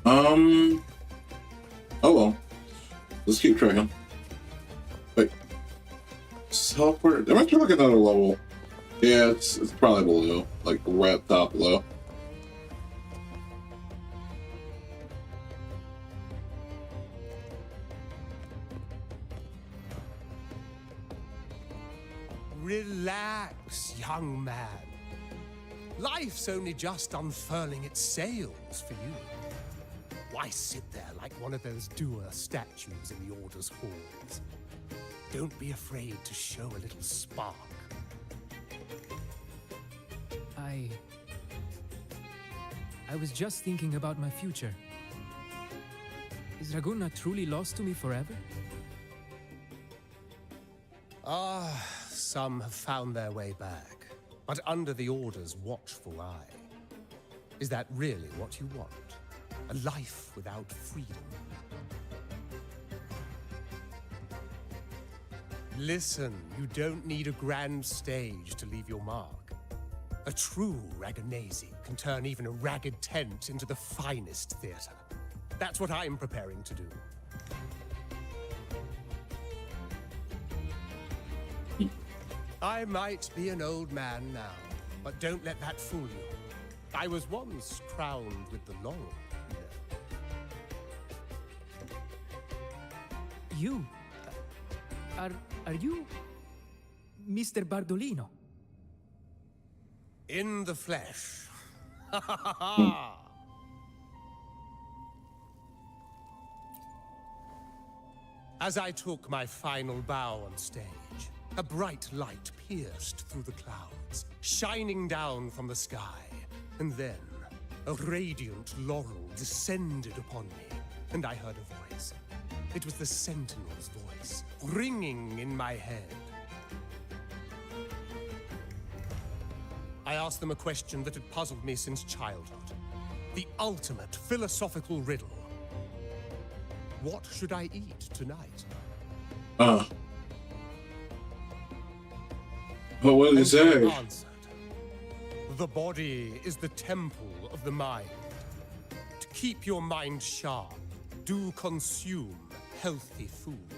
Oh well. Let's keep trying. Wait. Teleport? There might be like another level. Yeah, it's probably below. Like right up top below. Relax, young man. Life's only just unfurling its sails for you. Why sit there like one of those dour statues in the Order's halls? Don't be afraid to show a little spark. I was just thinking about my future. Is Raguna truly lost to me forever? Some have found their way back, but under the Order's watchful eye. Is that really what you want? A life without freedom? Listen, you don't need a grand stage to leave your mark. A true Raganese can turn even a ragged tent into the finest theater. That's what I'm preparing to do. I might be an old man now, but don't let that fool you. I was once crowned with the laurel, you know. You? Are you Mr. Bardolino? In the flesh. As I took my final bow on stage, a bright light pierced through the clouds, shining down from the sky. And then, a radiant laurel descended upon me, and I heard a voice. It was the Sentinel's voice, ringing in my head. I asked them a question that had puzzled me since childhood. The ultimate philosophical riddle. What should I eat tonight? But what did he say? Answered, the body is the temple of the mind. To keep your mind sharp, do consume healthy food.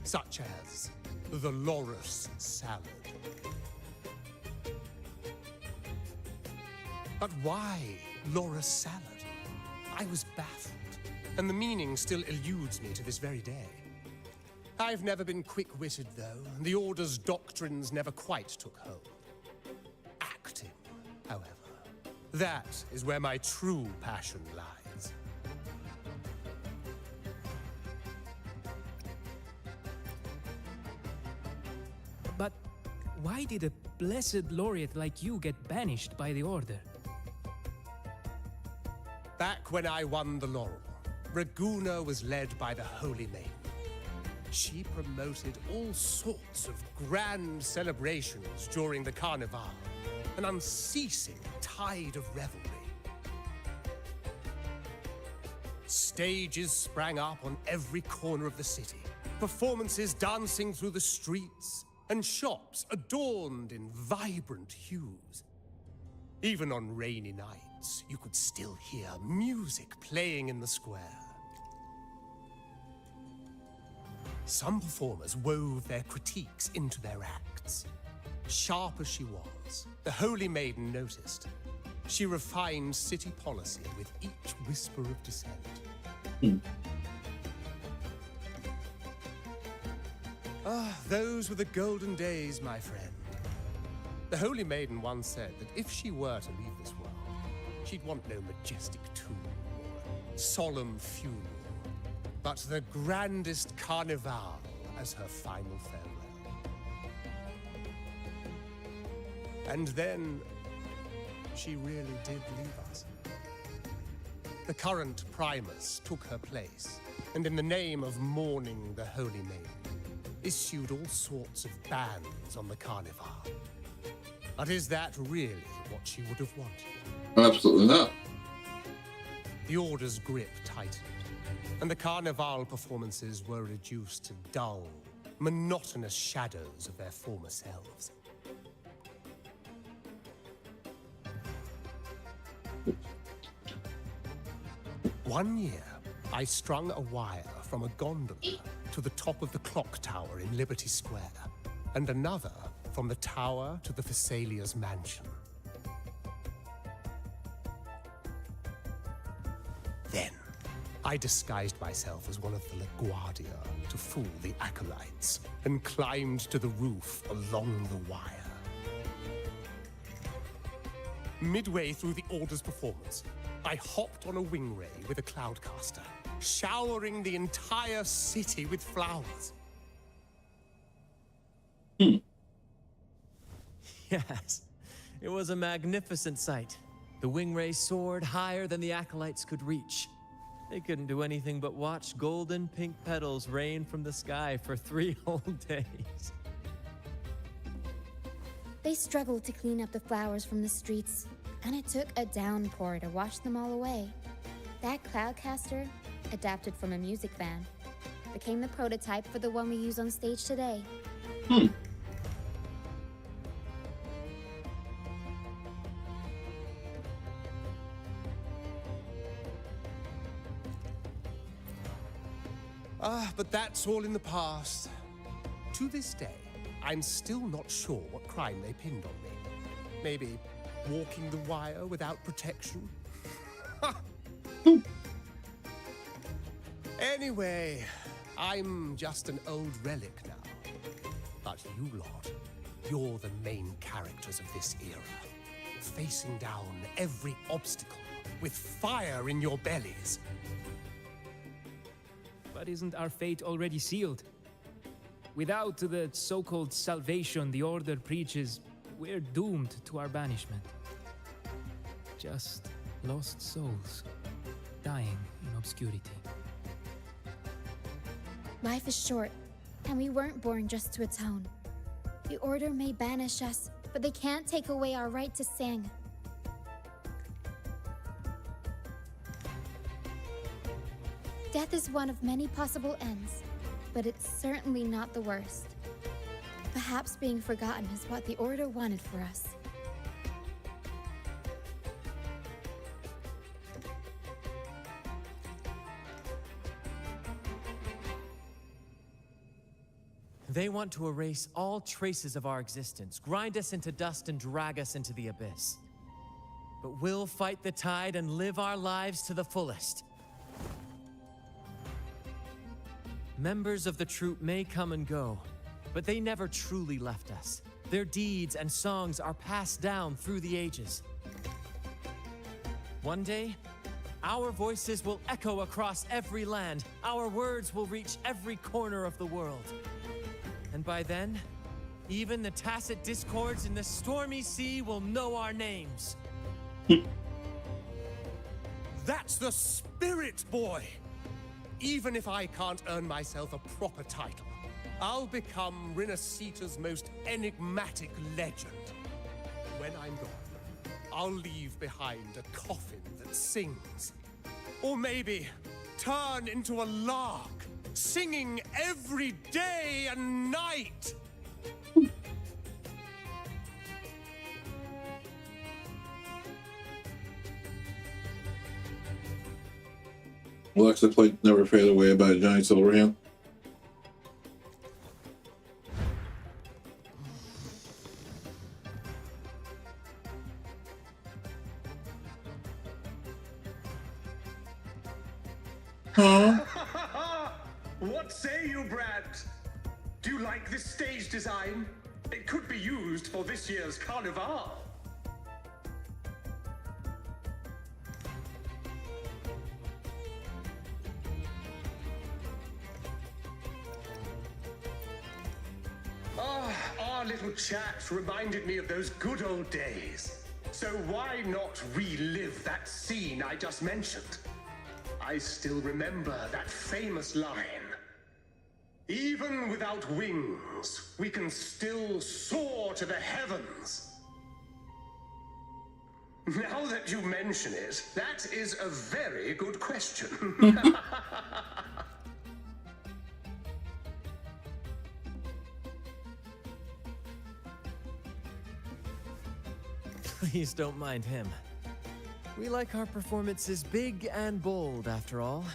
such as the Loris salad. But why Loris salad? I was baffled, and the meaning still eludes me to this very day. I've never been quick-witted, though. The Order's doctrines never quite took hold. Acting, however, that is where my true passion lies. But why did a blessed laureate like you get banished by the Order? Back when I won the laurel, Raguna was led by the Holy Maiden. She promoted all sorts of grand celebrations during the Carnival, an unceasing tide of revelry. Stages sprang up on every corner of the city, performances dancing through the streets, and shops adorned in vibrant hues. Even on rainy nights, you could still hear music playing in the square. Some performers wove their critiques into their acts. Sharp as she was, the Holy Maiden noticed. She refined city policy with each whisper of dissent. Ah, those were the golden days, my friend. The Holy Maiden once said that if she were to leave this world, she'd want no majestic tomb or solemn funeral, but the grandest carnival as her final farewell. And then, she really did leave us. The current Primus took her place, and in the name of mourning the Holy Maiden, issued all sorts of bans on the carnival. But is that really what she would have wanted? Absolutely not. The Order's grip tightened, and the Carnival performances were reduced to dull, monotonous shadows of their former selves. One year, I strung a wire from a gondola to the top of the clock tower in Liberty Square, and another from the tower to the Thessalia's mansion. Then, I disguised myself as one of the LaGuardia to fool the acolytes, and climbed to the roof along the wire. Midway through the Order's performance, I hopped on a wing ray with a cloudcaster, showering the entire city with flowers. Yes, it was a magnificent sight. The wingray soared higher than the acolytes could reach. They couldn't do anything but watch golden pink petals rain from the sky for 3 whole days. They struggled to clean up the flowers from the streets, and it took a downpour to wash them all away. That cloudcaster, adapted from a music band, became the prototype for the one we use on stage today. But that's all in the past. To this day, I'm still not sure what crime they pinned on me. Maybe walking the wire without protection? Anyway, I'm just an old relic now. But you lot, you're the main characters of this era. Facing down every obstacle with fire in your bellies. But isn't our fate already sealed? Without the so-called salvation the Order preaches, we're doomed to our banishment. Just lost souls, dying in obscurity. Life is short, and we weren't born just to atone. The Order may banish us, but they can't take away our right to sing. Death is one of many possible ends, but it's certainly not the worst. Perhaps being forgotten is what the Order wanted for us. They want to erase all traces of our existence, grind us into dust and drag us into the abyss. But we'll fight the tide and live our lives to the fullest. Members of the troop may come and go, but they never truly left us. Their deeds and songs are passed down through the ages. One day, our voices will echo across every land. Our words will reach every corner of the world. And by then, even the tacit discords in the stormy sea will know our names. That's the spirit, boy! Even if I can't earn myself a proper title, I'll become Rinasita's most enigmatic legend. When I'm gone, I'll leave behind a coffin that sings. Or maybe turn into a lark, singing every day and night. Alexa played Never Fade Away by Johnny Silverhand. Huh? What say you, Brad? Do you like this stage design? It could be used for this year's carnival. Our little chat reminded me of those good old days. So why not relive that scene I just mentioned? I still remember that famous line. Even without wings, we can still soar to the heavens. Now that you mention it, that is a very good question. Please don't mind him. We like our performances big and bold, after all.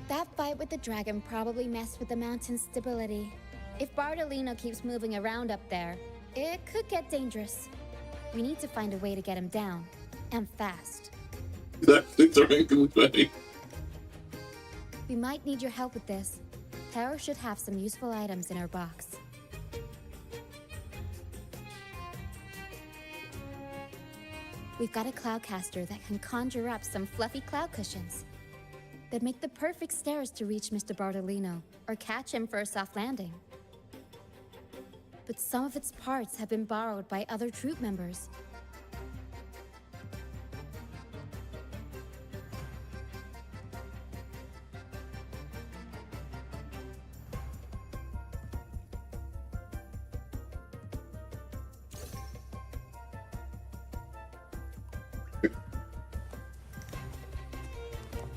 That fight with the dragon probably messed with the mountain's stability. If Bartolino keeps moving around up there, it could get dangerous. We need to find a way to get him down, and fast. That's throwing confetti. We might need your help with this. Taro should have some useful items in her box. We've got a cloudcaster that can conjure up some fluffy cloud cushions. They'd make the perfect stairs to reach Mr. Bartolino, or catch him for a soft landing. But some of its parts have been borrowed by other troop members.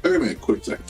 Wait a minute, quick second.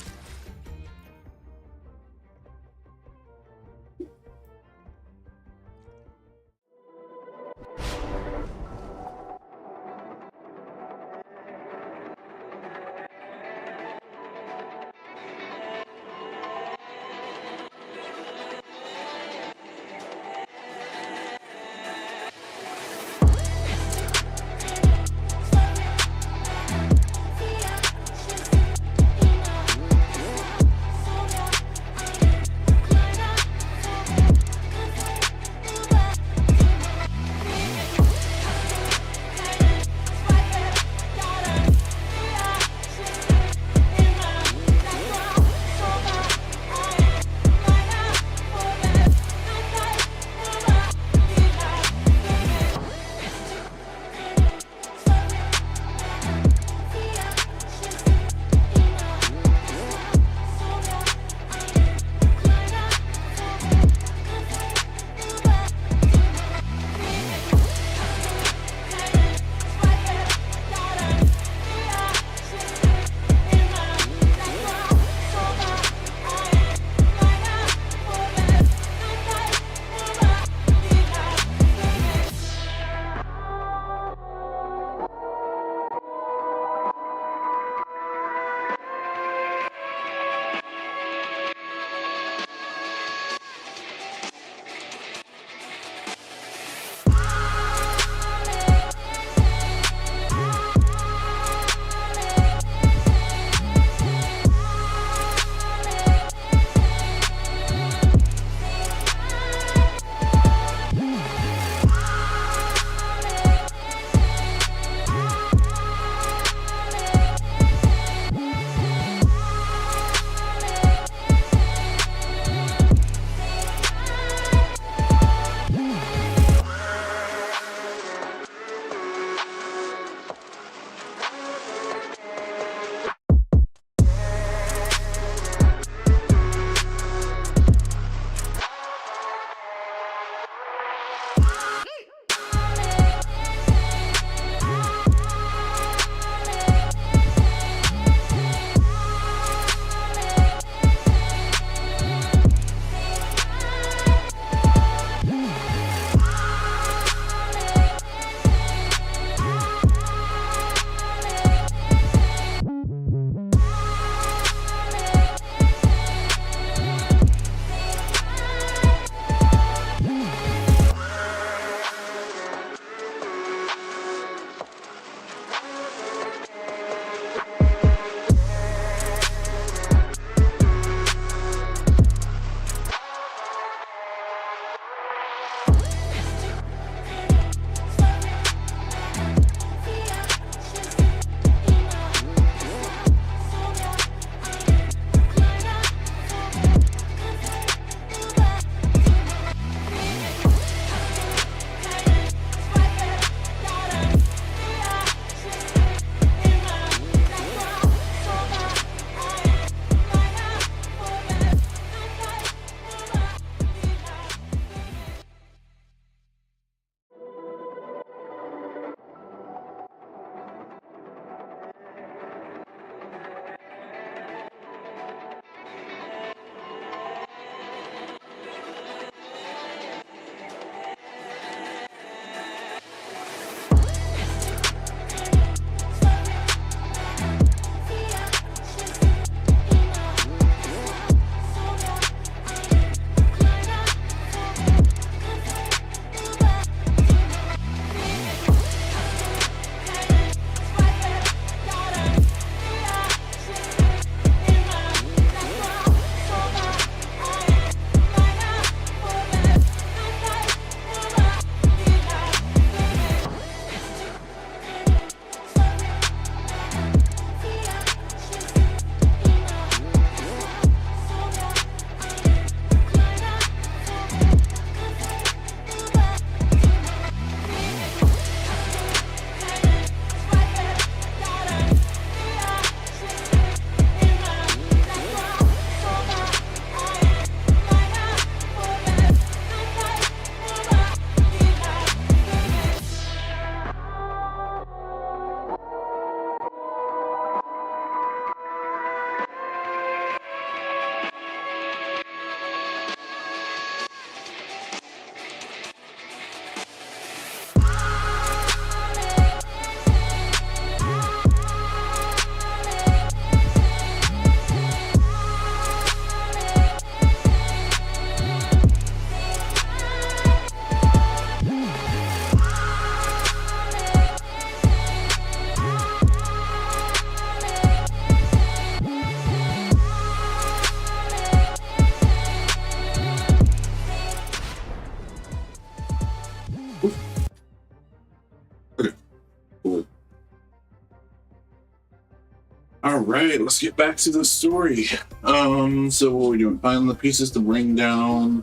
right, let's get back to the story. So what are we doing? Finding the pieces to bring down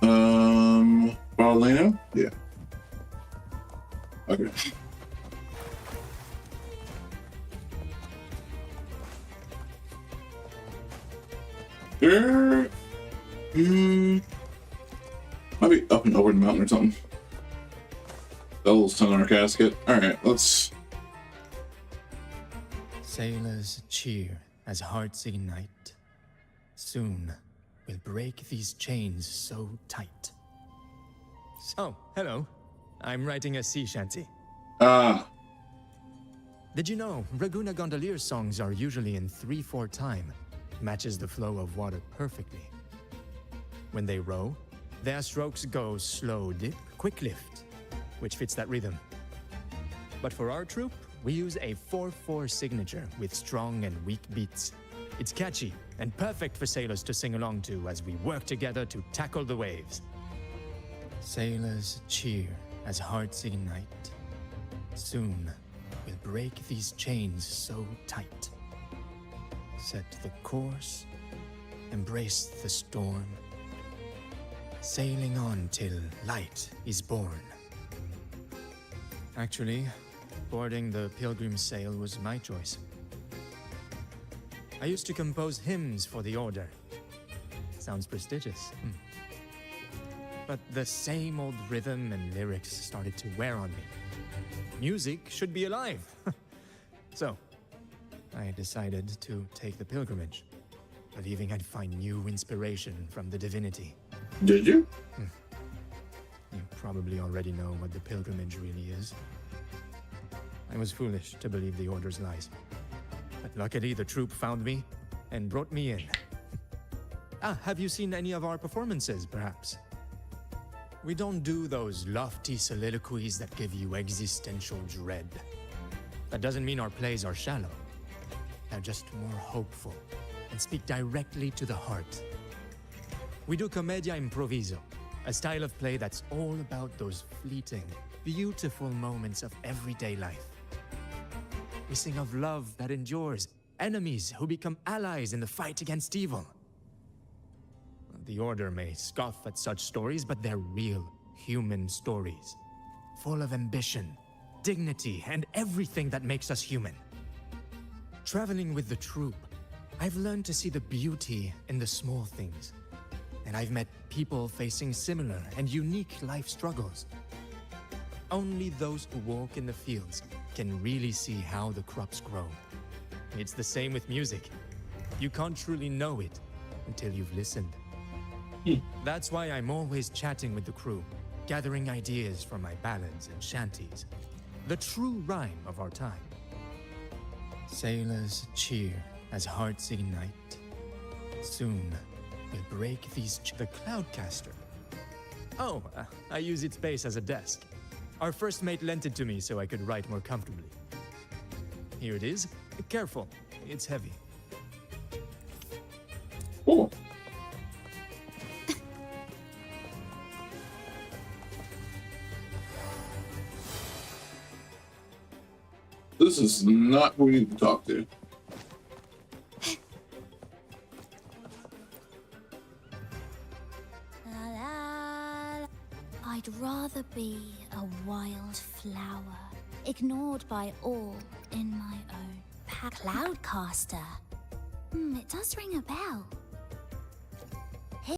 Paulino? Yeah. Okay. There might be up and over the mountain or something. Bells on our casket. Alright, let's Sailors cheer as hearts ignite. Soon we'll break these chains so tight. Oh, hello. I'm writing a sea shanty. Ah. Did you know Raguna Gondolier's songs are usually in 3/4 time? Matches the flow of water perfectly. When they row, their strokes go slow dip, quick lift, which fits that rhythm. But for our troupe, we use a 4/4 signature with strong and weak beats. It's catchy and perfect for sailors to sing along to as we work together to tackle the waves. Sailors cheer as hearts ignite. Soon we'll break these chains so tight. Set the course, embrace the storm, sailing on till light is born. Actually, boarding the Pilgrim's Sail was my choice. I used to compose hymns for the order. Sounds prestigious. But the same old rhythm and lyrics started to wear on me. Music should be alive. So, I decided to take the pilgrimage, believing I'd find new inspiration from the divinity. Did you? You probably already know what the pilgrimage really is. I was foolish to believe the order's lies. But luckily the troupe found me and brought me in. Have you seen any of our performances, perhaps? We don't do those lofty soliloquies that give you existential dread. That doesn't mean our plays are shallow. They're just more hopeful and speak directly to the heart. We do commedia improviso, a style of play that's all about those fleeting, beautiful moments of everyday life. We sing of love that endures, enemies who become allies in the fight against evil. The Order may scoff at such stories, but they're real, human stories, full of ambition, dignity, and everything that makes us human. Traveling with the troupe, I've learned to see the beauty in the small things, and I've met people facing similar and unique life struggles. Only those who walk in the fields can really see how the crops grow. It's the same with music. You can't truly know it until you've listened. That's why I'm always chatting with the crew, gathering ideas for my ballads and shanties. The true rhyme of our time. Sailors cheer as hearts ignite. Soon we'll break these the Cloudcaster. Oh, I use its base as a desk. Our first mate lent it to me so I could write more comfortably. Here it is. Careful, it's heavy. Cool. This is not who we need to talk to. I'd rather be a wild flower, ignored by all in my own Cloudcaster. It does ring a bell.